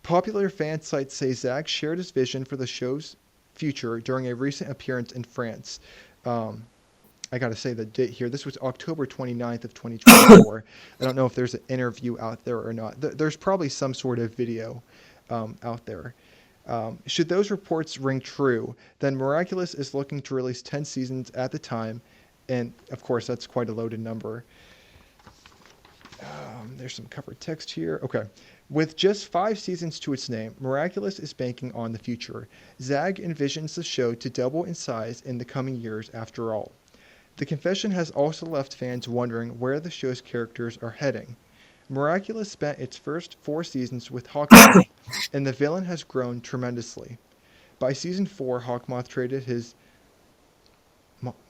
Popular fan sites say Zach shared his vision for the show's future during a recent appearance in France. Um, I got to say the date here. This was October 29th of 2024. I don't know if there's an interview out there or not. There's probably some sort of video out there. Should those reports ring true, then Miraculous is looking to release 10 seasons at the time, and of course that's quite a loaded number. There's some covered text here. Okay. With just 5 seasons to its name, Miraculous is banking on the future. Zag envisions the show to double in size in the coming years after all. The confession has also left fans wondering where the show's characters are heading. Miraculous spent its first 4 seasons with Hawkmoth, and the villain has grown tremendously. By season 4, Hawkmoth traded his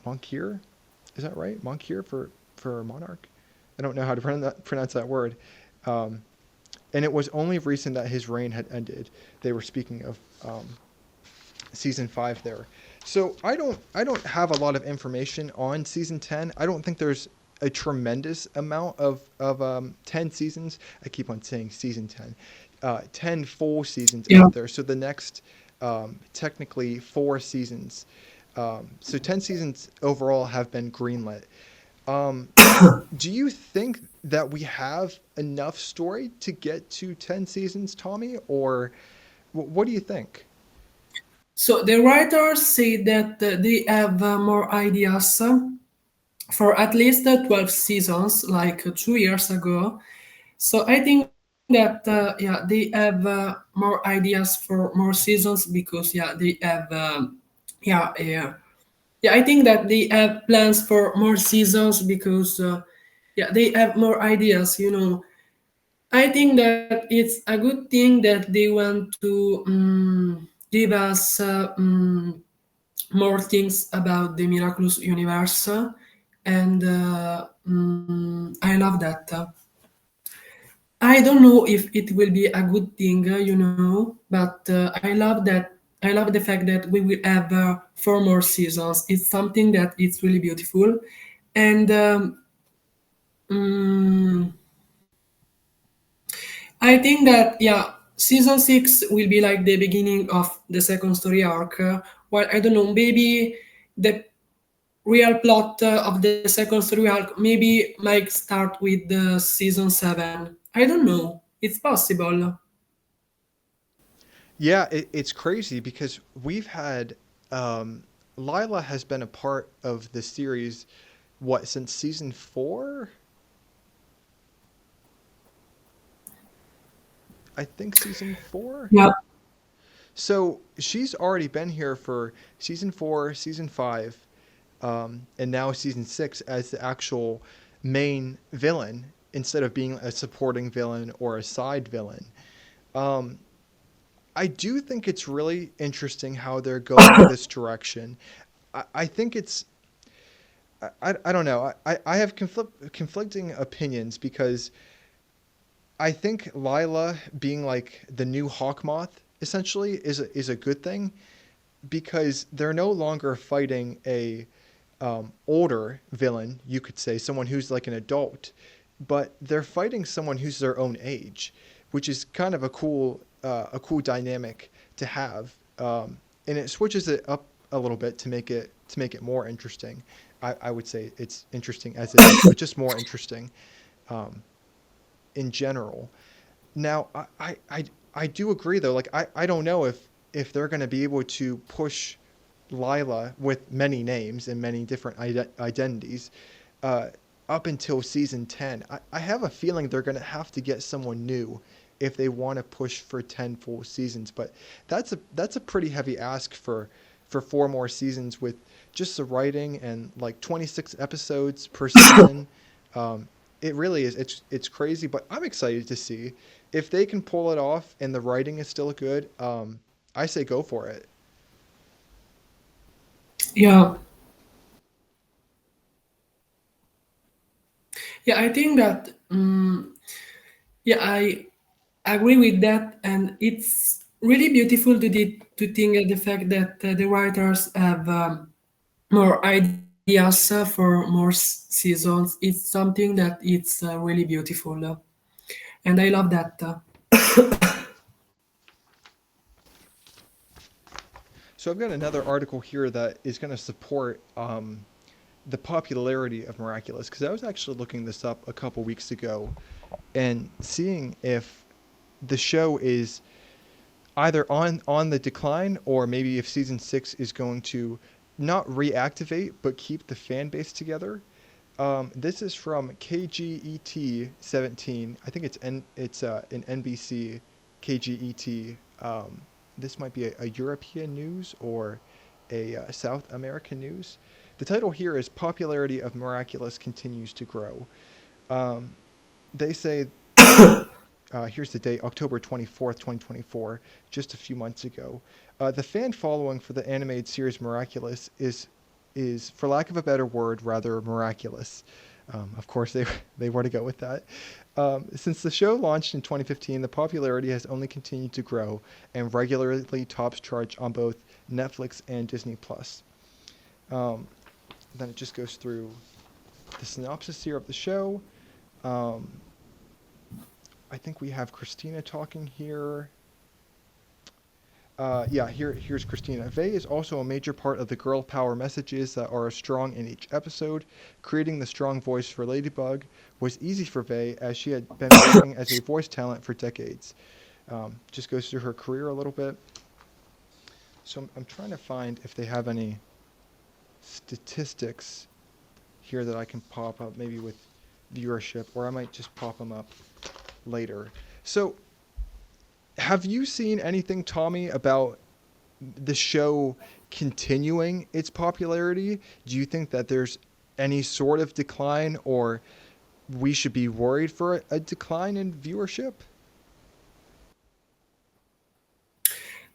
Monkir? Is that right? Monkir for Monarch? I don't know how to pronounce that word. Um, and it was only recent that his reign had ended. They were speaking of season 5 there. So I don't have a lot of information on season 10. I don't think there's a tremendous amount of 10 seasons. I keep on saying season 10. 10 full seasons Yeah. out there. So the next technically 4 seasons. So 10 seasons overall have been greenlit. Um, do you think that we have enough story to get to 10 seasons, Tommy? Or what do you think? So the writers say that they have more ideas for at least 12 seasons, like 2 years ago. So I think that yeah, they have more ideas for more seasons because yeah, they have yeah, yeah. I think that they have plans for more seasons because yeah, they have more ideas. I think that it's a good thing that they want to give us more things about the Miraculous universe, and I love that. I don't know if it will be a good thing, but I love that. I love the fact that we will have 4 more seasons. It's something that it's really beautiful, and mm, I think that yeah, season 6 will be like the beginning of the second story arc. While I don't know, maybe the real plot of the second story arc maybe might start with season 7. I don't know. It's possible. Yeah, it's crazy because we've had Lila has been a part of the series, what, since season 4? I think season 4. Yeah. So she's already been here for season 4, season 5, and now season 6 as the actual main villain instead of being a supporting villain or a side villain. Um, I do think it's really interesting how they're going this direction. I think it's I don't know. I have conflicting opinions because I think Lila being like the new Hawkmoth essentially is a good thing because they're no longer fighting a older villain, you could say, someone who's like an adult, but they're fighting someone who's their own age, which is kind of a cool dynamic to have, and it switches it up a little bit to make it more interesting. I would say it's interesting as it is, but just more interesting um, in general. Now, I do agree though. Like I don't know if they're going to be able to push Lila with many names and many different identities uh, up until season 10. I have a feeling they're going to have to get someone new if they want to push for 10 full seasons. But that's a pretty heavy ask for 4 more seasons with just the writing and like 26 episodes per season. Um, it really is. It's crazy, but I'm excited to see if they can pull it off and the writing is still good. I say go for it. Yeah. Yeah, I think that yeah, I agree with that, and it's really beautiful to think of the fact that the writers have more ideas for more seasons. It's something that it's really beautiful, and I love that. So I've got another article here that is going to support the popularity of Miraculous because I was actually looking this up a couple weeks ago and seeing if the show is either on the decline or maybe if season 6 is going to not reactivate but keep the fan base together. This is from KGET 17. I think it's an NBC KGET. This might be a European news or a South American news. The title here is "Popularity of Miraculous Continues to Grow." Um, they say here's the date, October 24th, 2024, just a few months ago. The fan following for the animated series Miraculous is, for lack of a better word, rather miraculous. Of course, they were to go with that. Since the show launched in 2015, the popularity has only continued to grow and regularly tops charts on both Netflix and Disney Plus. Um, then it just goes through the synopsis here of the show. Um, I think we have Christina talking here. Yeah, here's Christina. Vey is also a major part of the girl power messages that are strong in each episode. Creating the strong voice for Ladybug was easy for Vey as she had been working as a voice talent for decades. Just goes through her career a little bit. So I'm trying to find if they have any statistics here that I can pop up, maybe with viewership, or I might just pop them up later. So have you seen anything, Tommy, about the show continuing its popularity? Do you think that there's any sort of decline, or we should be worried for a decline in viewership?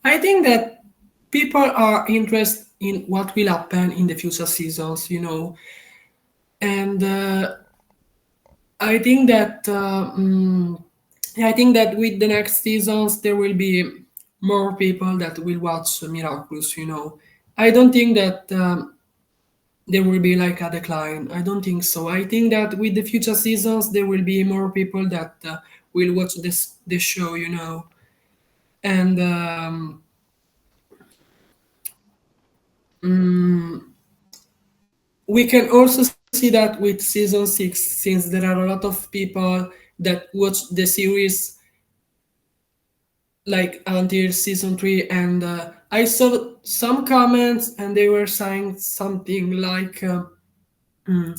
I think that people are interested in what will happen in the future seasons, and I think that I think that with the next seasons there will be more people that will watch Miraculous. I don't think that there will be like a decline. I don't think so. I think that with the future seasons there will be more people that will watch this show. And we can also see that with season 6, since there are a lot of people that watch the series like until season 3, and I saw some comments and they were saying something like "Hmm,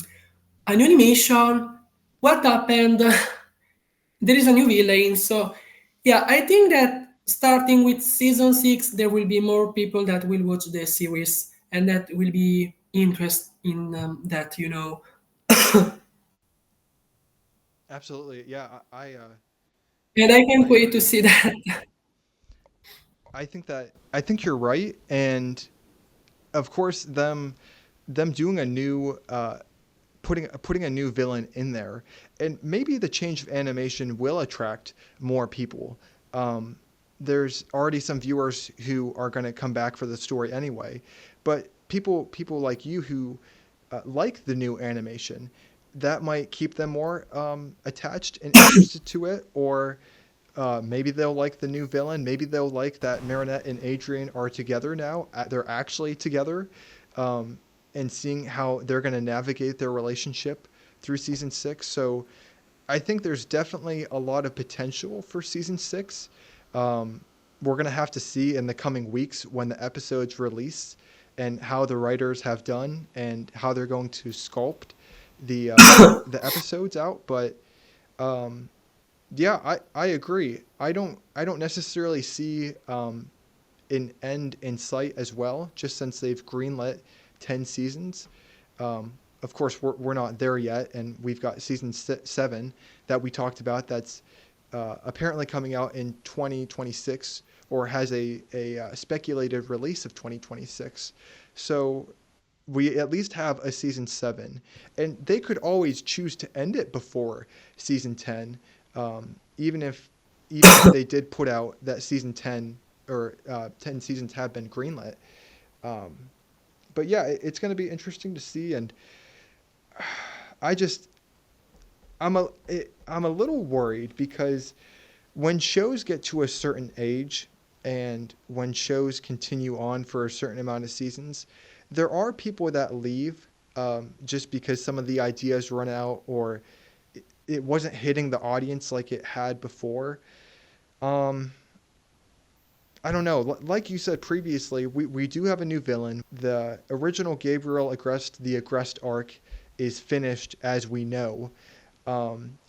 an animation, what happened?" There is a new villain. So yeah, I think that starting with season 6 there will be more people that will watch the series and that will be interested in that. Absolutely. Yeah, And I can't I wait to agree. see that. I think you're right, and of course them doing a new putting a new villain in there, and maybe the change of animation will attract more people. Um, there's already some viewers who are going to come back for the story anyway, but people like you who like the new animation, that might keep them more attached and interested to it, or maybe they'll like the new villain. Maybe they'll like that Marinette and Adrian are together now. They're actually together, um, and seeing how they're going to navigate their relationship through season 6. So I think there's definitely a lot of potential for season 6. Um, we're going to have to see in the coming weeks when the episodes release and how the writers have done and how they're going to sculpt the episodes out. But um, yeah, I agree. I don't necessarily see an end in sight as well, just since they've greenlit 10 seasons. Of course, we're not there yet, and we've got season 7 that we talked about that's apparently coming out in 2026, or has a speculated release of 2026. So we at least have a season 7, and they could always choose to end it before season 10, even if they did put out that season 10, or 10 seasons have been greenlit. um, but yeah, it's going to be interesting to see. And I just I'm a little worried because when shows get to a certain age, and when shows continue on for a certain amount of seasons, there are people that leave, just because some of the ideas run out, or it wasn't hitting the audience like it had before. Um, I don't know. Like you said previously, we do have a new villain. The original Gabriel Agrest, the Agrest arc, is finished as we know.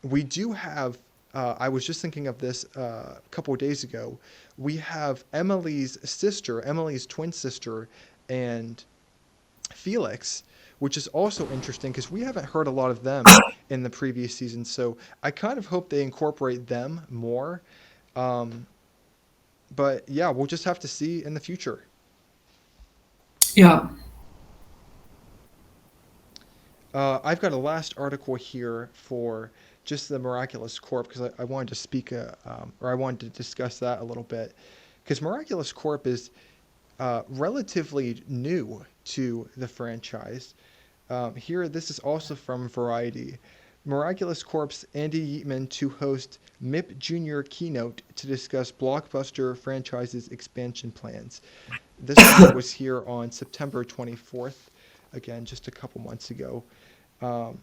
We do have. I was just thinking of this a couple of days ago. We have Emily's twin sister, and Felix, which is also interesting because we haven't heard a lot of them in the previous season. So I kind of hope they incorporate them more. Um, but yeah, we'll just have to see in the future. Yeah. I've got a last article here for just the Miraculous Corp, because I wanted to speak, or I wanted to discuss that a little bit, because Miraculous Corp is relatively new to the franchise. Here, this is also from Variety. Miraculous Corp's Andy Yeatman to host MIP Jr. keynote to discuss blockbuster franchise's expansion plans. This one was here on September 24th, again, just a couple months ago. Um,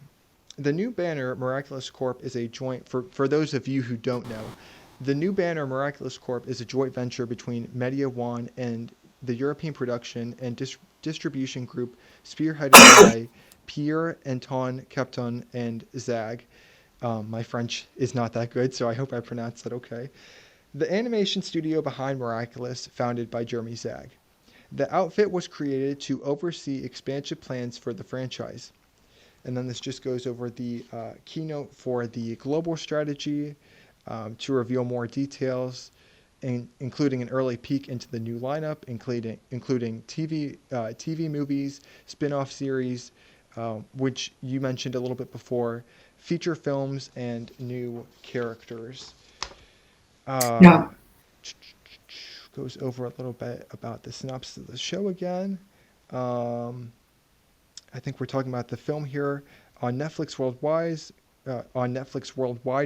the new banner, Miraculous Corp, is a joint, for those of you who don't know, the new banner, Miraculous Corp, is a joint venture between Media One and the European production and distribution group spearheaded by Pierre Anton Capton and Zag. My French is not that good, so I hope I pronounced that okay. The animation studio behind Miraculous, founded by Jeremy Zag. The outfit was created to oversee expansion plans for the franchise. And then this just goes over the keynote for the global strategy, to reveal more details, including an early peek into the new lineup, including TV movies, spin-off series, which you mentioned a little bit before, feature films, and new characters. Uh, Yeah. Goes over a little bit about the synopsis of the show again. Um, I think we're talking about the film here on Netflix worldwide.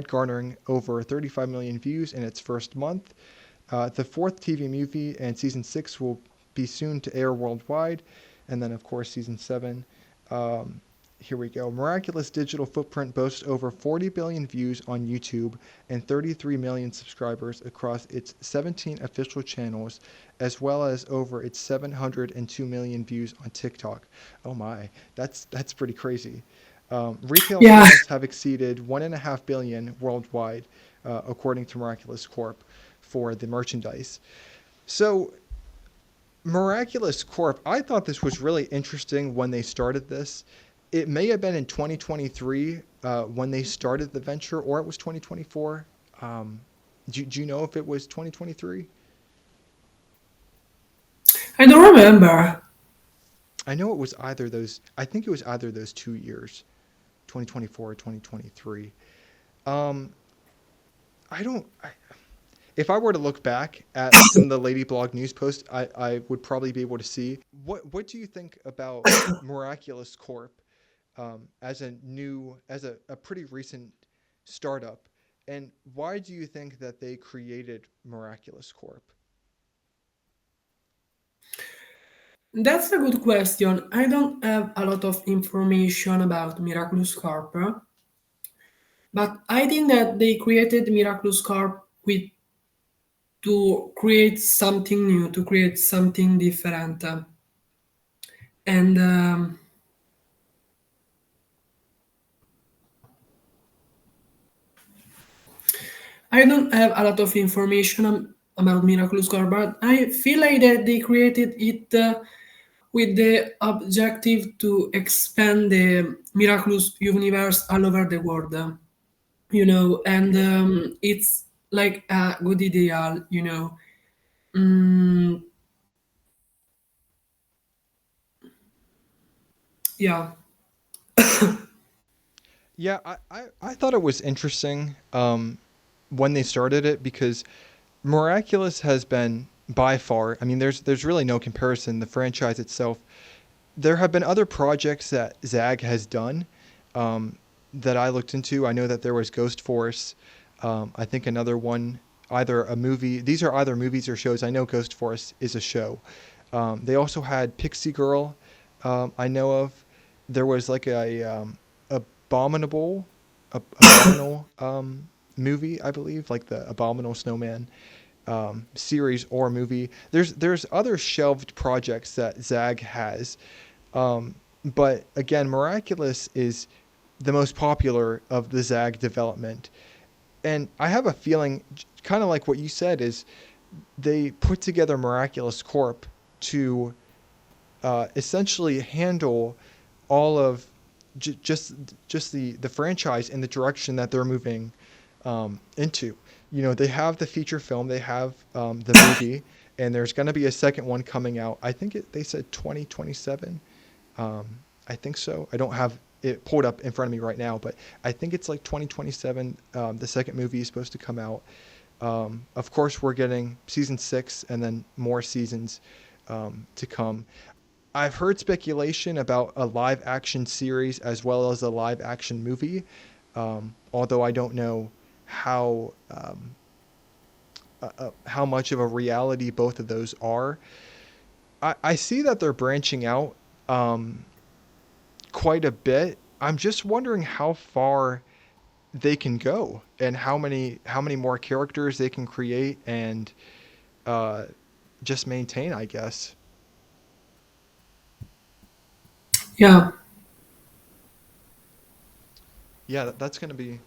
Garnering over 35 million views in its first month. The fourth TV movie and season 6 will be soon to air worldwide, and then of course season 7. Um, Here we go. Miraculous digital footprint boasts over 40 billion views on YouTube and 33 million subscribers across its 17 official channels, as well as over its 702 million views on TikTok. Oh my, that's pretty crazy. Retail Yeah, sales have exceeded 1.5 billion worldwide, according to Miraculous Corp, for the merchandise. So Miraculous Corp, I thought this was really interesting when they started this. It may have been in 2023 when they started the venture, or it was 2024. Um, do you know if it was 2023? I don't remember. I know it was either those. I think it was either those 2 years, 2024 or 2023. Um, I don't. If I were to look back at some of the LadyBlog news posts, I would probably be able to see what do you think about Miraculous Corp as a pretty recent startup, and why do you think that they created Miraculous Corp? That's a good question. I don't have a lot of information about Miraculous Corp, but I think that they created Miraculous Corp with to create something new, to create something different, and I don't have a lot of information about Miraculous Corp, but I feel like that they created it with the objective to expand the Miraculous universe all over the world. And it's like a good ideal. Mm, yeah, Yeah, I thought it was interesting when they started it because Miraculous has been by far. I mean, there's really no comparison. The franchise itself. There have been other projects that Zag has done um, that I looked into. I know that there was Ghost Force. I think another one, either a movie. These are either movies or shows. I know Ghost Force is a show. They also had Pixie Girl. I know of. There was like abominable, abominable movie, I believe, like the Abominable Snowman series or movie. There's other shelved projects that Zag has, but again, Miraculous is the most popular of the Zag development. And I have a feeling, kind of like what you said, is they put together Miraculous Corp to essentially handle all of just the franchise in the direction that they're moving into. You know, they have the feature film, they have the movie, and there's going to be a second one coming out. I think they said 2027. Um, I think so. I don't have it pulled up in front of me right now, but I think it's like 2027. The second movie is supposed to come out. Of course, we're getting season 6 and then more seasons to come. I've heard speculation about a live action series as well as a live action movie, although I don't know how how much of a reality both of those are. I see that they're branching out um, quite a bit. I'm just wondering how far they can go and how many more characters they can create and uh, just maintain, I guess. yeah, Yeah, that's gonna be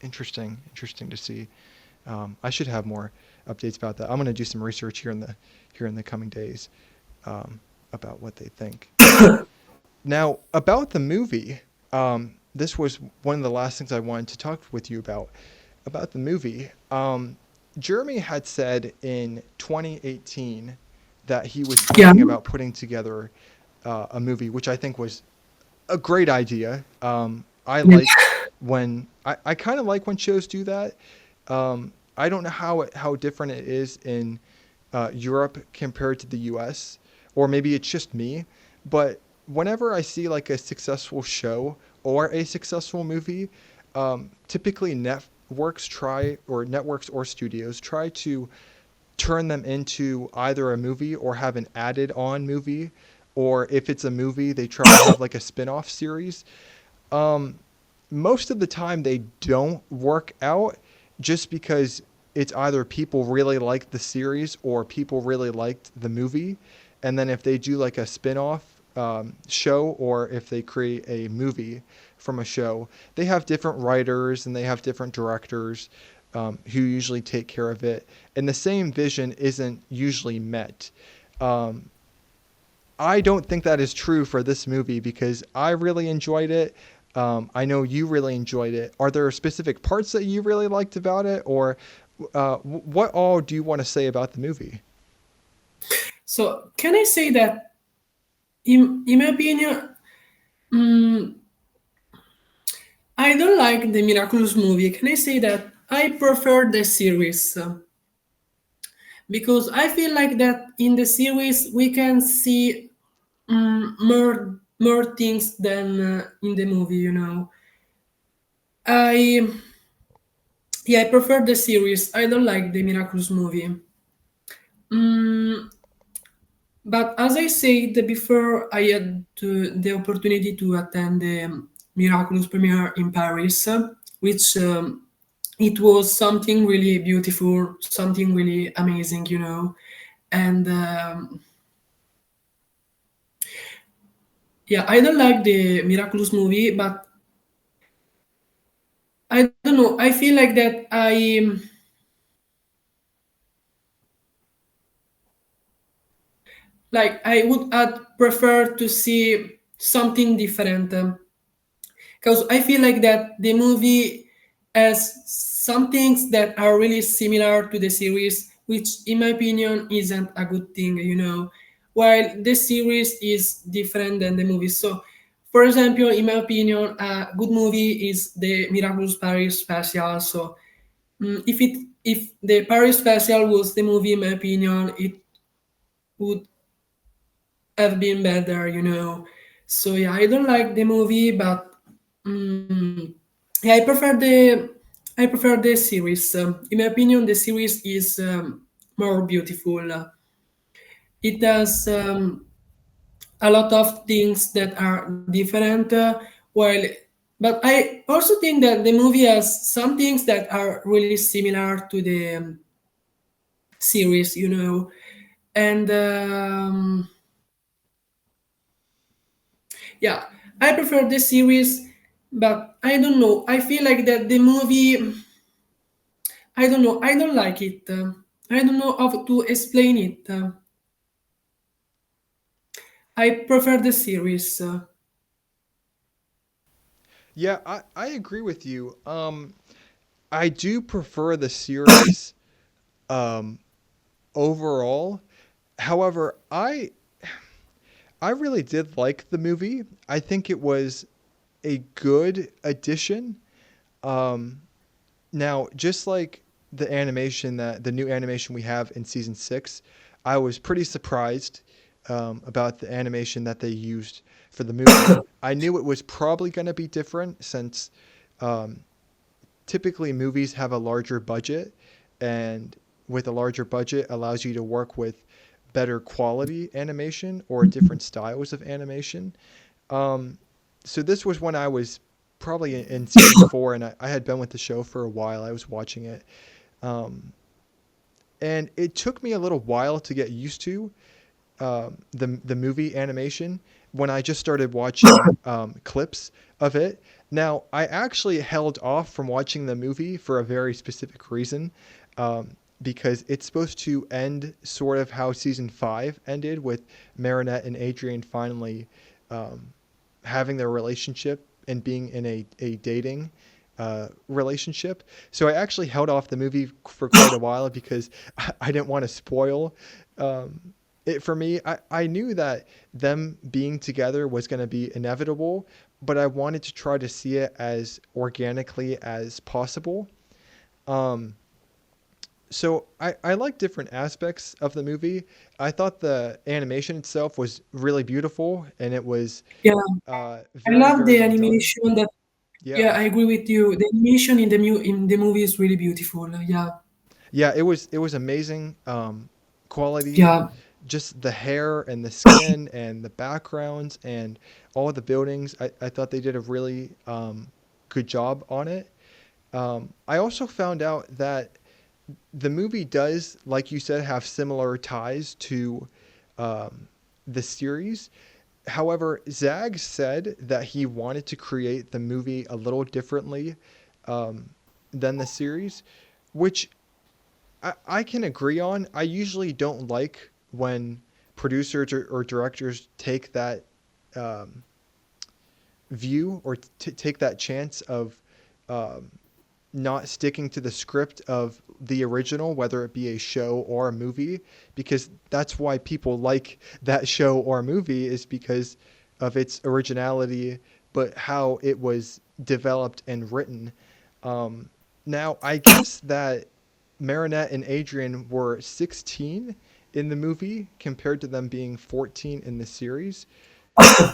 interesting to see. I should have more updates about that. I'm gonna do some research here in the coming days about what they think. Now about the movie, this was one of the last things I wanted to talk with you about the movie. Jeremy had said in 2018 that he was yeah, thinking about putting together a movie, which I think was a great idea. I yeah, like I kind of like when shows do that. I don't know how different it is in Europe compared to the U.S. or maybe it's just me, but whenever I see like a successful show or a successful movie, typically networks or studios try to turn them into either a movie or have an added on movie or if it's a movie, they try to have like a spin-off series. Um, Most of the time they don't work out just because it's either people really like the series or people really liked the movie. And then if they do like a spin-off show, or if they create a movie from a show, they have different writers and they have different directors who usually take care of it. And the same vision isn't usually met. Um, I don't think that is true for this movie because I really enjoyed it. I know you really enjoyed it. Are there specific parts that you really liked about it, or what all do you want to say about the movie? So can I say that, in my opinion, mm, I don't like the Miraculous movie. Can I say that I prefer the series? Because I feel like that in the series we can see more things than in the movie. I Yeah, I prefer the series. I don't like the Miraculous movie. Mm, but as I said before, I had the opportunity to attend the Miraculous premiere in Paris, which it was something really beautiful, something really amazing. And yeah, I don't like the Miraculous movie, but I don't know. I feel like that I would prefer to see something different. Because I feel like that the movie has some things that are really similar to the series, which in my opinion isn't a good thing. While the series is different than the movie. So, for example, in my opinion, a good movie is the Miraculous Paris Special. So, if the Paris Special was the movie, in my opinion, it would have been better. So yeah, I don't like the movie, but mm, yeah, I prefer the series. In my opinion, the series is more beautiful. It has a lot of things that are different. While, but I also think that the movie has some things that are really similar to the series. And yeah, I prefer the series, but I don't know. I feel like that the movie, I don't know. I don't like it. I don't know how to explain it. I prefer the series. Yeah, I agree with you. I do prefer the series um, overall. However, I really did like the movie. I think it was a good addition. Um, Now, just like the new animation we have in season six, I was pretty surprised about the animation that they used for the movie. I knew it was probably going to be different since um, typically movies have a larger budget, and with a larger budget allows you to work with better quality animation or different styles of animation. Um, so this was when I was probably in season four, and I had been with the show for a while. I was watching it, um, and it took me a little while to get used to the movie animation when I just started watching clips of it. Now, I actually held off from watching the movie for a very specific reason. Because it's supposed to end sort of how season five ended, with Marinette and Adrian finally um, having their relationship and being in a dating relationship. So I actually held off the movie for quite a while because I didn't want to spoil um, it for me. I knew that them being together was going to be inevitable, but I wanted to try to see it as organically as possible. Um, so I like different aspects of the movie. I thought the animation itself was really beautiful, and it was Yeah, I very, love very the well done. animation. That Yeah. Yeah, I agree with you. The animation in the movie is really beautiful. Yeah, Yeah, it was amazing quality. yeah. just the hair and the skin and the backgrounds and all the buildings. I thought they did a really good job on it. I also found out that the movie does, like you said, have similar ties to um, the series. However, Zag said that he wanted to create the movie a little differently um, than the series, which I can agree on. I usually don't like when producers or directors take that um, view or take that chance of um, not sticking to the script of the original, whether it be a show or a movie, because that's why people like that show or movie is because of its originality, but how it was developed and written. Um, Now, I guess that Marinette and Adrian were 16 in the movie compared to them being 14 in the series,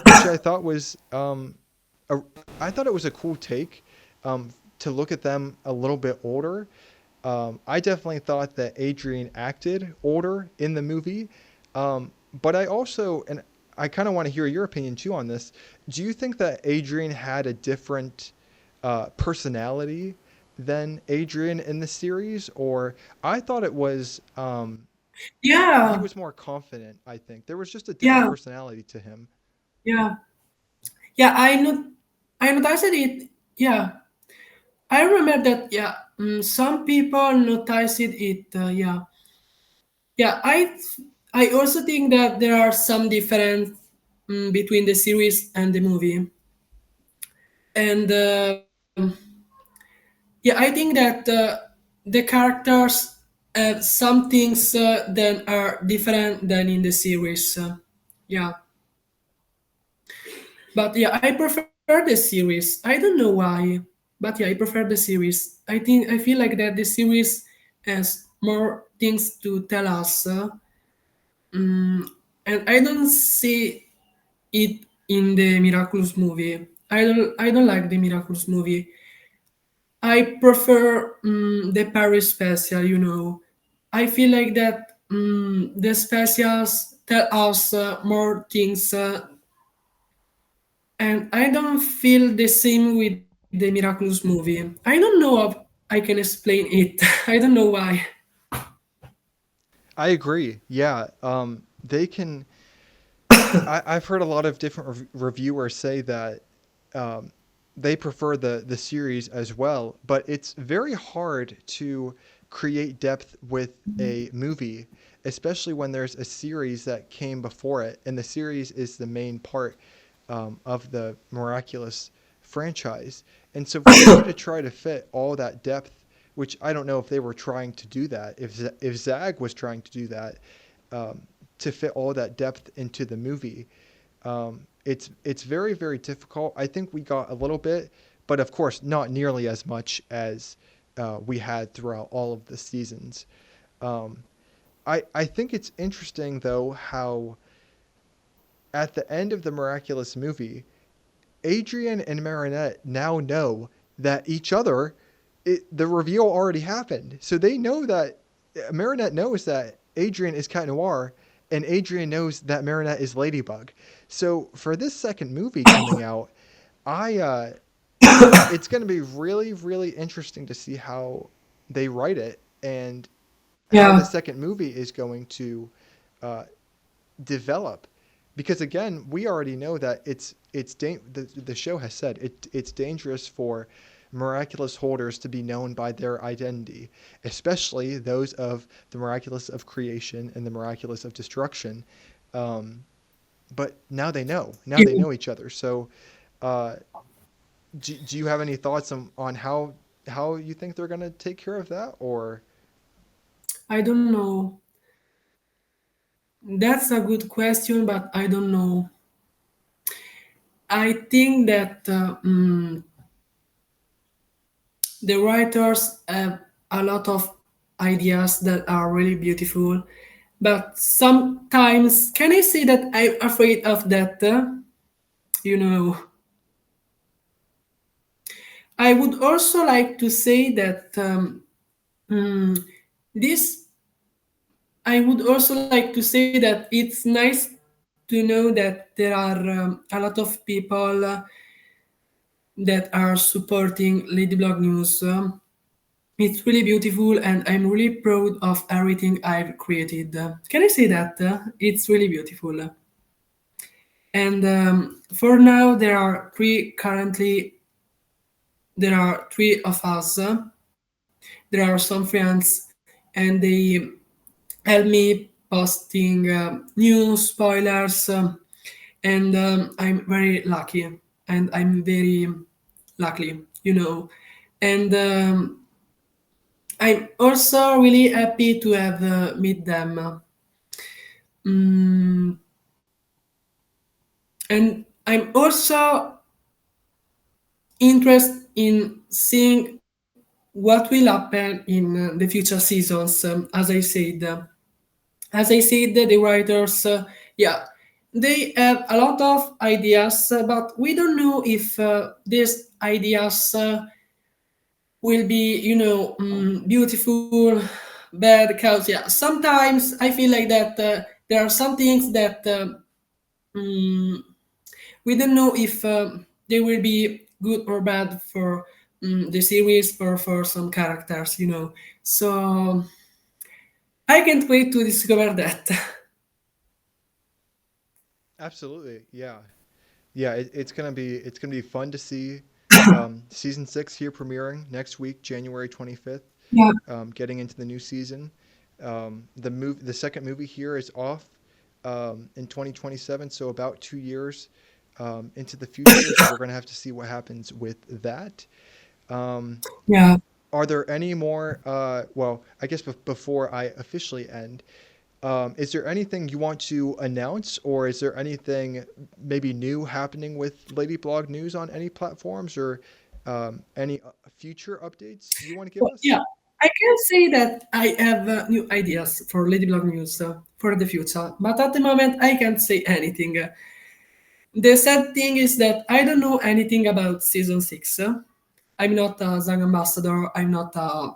which I thought was a, I thought it was a cool take to look at them a little bit older. I definitely thought that Adrian acted older in the movie, but I also, and I kind of want to hear your opinion too on this. Do you think that Adrian had a different personality than Adrian in the series, or I thought it was he Yeah, was more confident. I think there was just a different yeah, personality to him. yeah, yeah. I noticed it. Yeah, I remember that. Yeah, some people noticed it. Yeah, yeah. I also think that there are some difference between the series and the movie, and yeah, I think that the characters have some things that are different than in the series. Yeah, but yeah, I prefer the series. I don't know why, but yeah, I prefer the series. I feel like that the series has more things to tell us, mm, and I don't see it in the Miraculous movie. I don't like the Miraculous movie. I prefer the Paris special. I feel like that the specials tell us more things, and I don't feel the same with the Miraculous movie. I don't know if I can explain it. I don't know why. I agree. Yeah, they can. I've heard a lot of different reviewers say that um, they prefer the series as well, but it's very hard to create depth with a movie, especially when there's a series that came before it, and the series is the main part of the Miraculous franchise. And so for you to try to fit all that depth, which I don't know if they were trying to do that, if Zag was trying to do that, um, to fit all that depth into the movie, it's very very difficult. I think we got a little bit, but of course not nearly as much as we had throughout all of the seasons. Um, I think it's interesting though how at the end of the Miraculous movie, Adrian and Marinette now know that each other, the reveal already happened. So they know that Marinette knows that Adrian is Cat Noir, and Adrian knows that Marinette is Ladybug. So for this second movie coming out, I it's going to be really really interesting to see how they write it and how the Yeah, second movie is going to uh, develop, because again we already know that the show has said it's dangerous for miraculous holders to be known by their identity, especially those of the miraculous of creation and the miraculous of destruction. um, but now they yeah. know each other. So uh, do you have any thoughts on how you think they're going to take care of that, or I don't know. That's a good question, but I don't know. I think that the writers have a lot of ideas that are really beautiful, but sometimes, can I say that I'm afraid of that? You know, I would also like to say that mm, this I would also like to say that it's nice to know that there are a lot of people that are supporting LadyBlog News. It's really beautiful, and I'm really proud of everything I've created. Can I say that? It's really beautiful. And for now, there are three of us. There are some friends, and they help me posting news spoilers, and I'm very lucky, and I'm very lucky, and I'm also really happy to have meet them. Mm, and I'm also interested in seeing what will happen in the future seasons. As I said, the writers, yeah, they have a lot of ideas, but we don't know if these ideas will be, beautiful, bad. Because yeah, sometimes I feel like that there are some things that mm, we don't know if they will be good or bad for the series or for some characters. So I can't wait to discover that. Absolutely, yeah, yeah. It's gonna be fun to see season six here premiering next week, January 25th. Yeah, Getting into the new season. The second movie here is off in 2027, so about 2 years into the future. So we're gonna have to see what happens with that. Um, yeah. are there any more? Well, I guess before I officially end, is there anything you want to announce, or is there anything maybe new happening with Lady Blog News on any platforms, or any future updates you want to give us? Yeah, I can say that I have new ideas for Ladybug News for the future, but at the moment I can't say anything. The sad thing is that I don't know anything about season 6. I'm not a Zag ambassador, I'm not a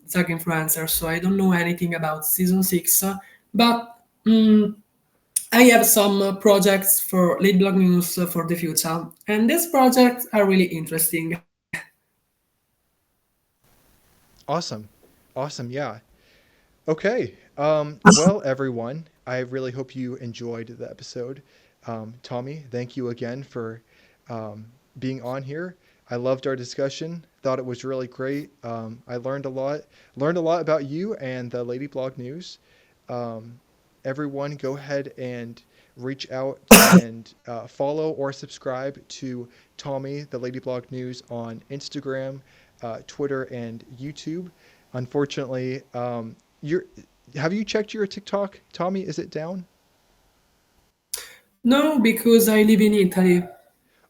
Zag influencer, so I don't know anything about season 6. But I have some projects for Ladybug News for the future, and these projects are really interesting. Awesome, awesome, yeah. Okay. Well, everyone, I really hope you enjoyed the episode. Tommy, thank you again for being on here. I loved our discussion. Thought it was really great. I learned a lot. Learned a lot about you and the Lady Blog News. Um, Everyone, go ahead and reach out and follow or subscribe to Tommy, the Lady Blog News, on Instagram, Twitter, and YouTube. Unfortunately, you're have you checked your TikTok, Tommy? Is it down? No, because I live in Italy.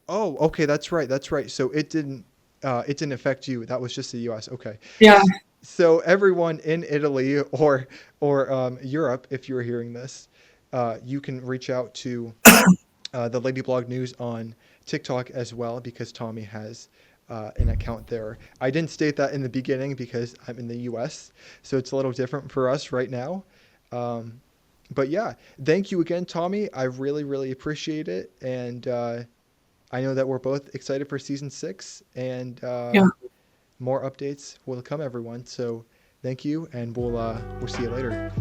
Oh, okay, that's right. That's right. So it didn't affect you. That was just the U.S. Okay. Yeah, So everyone in Italy or Europe, if you're hearing this, you can reach out to the Lady Blog News on TikTok as well because Tommy has an account there. I didn't state that in the beginning because I'm in the U.S., so it's a little different for us right now. Um, but yeah, thank you again, Tommy. I really, really appreciate it, and I know that we're both excited for season six, and yeah. more updates will come, everyone. So thank you, and we'll see you later.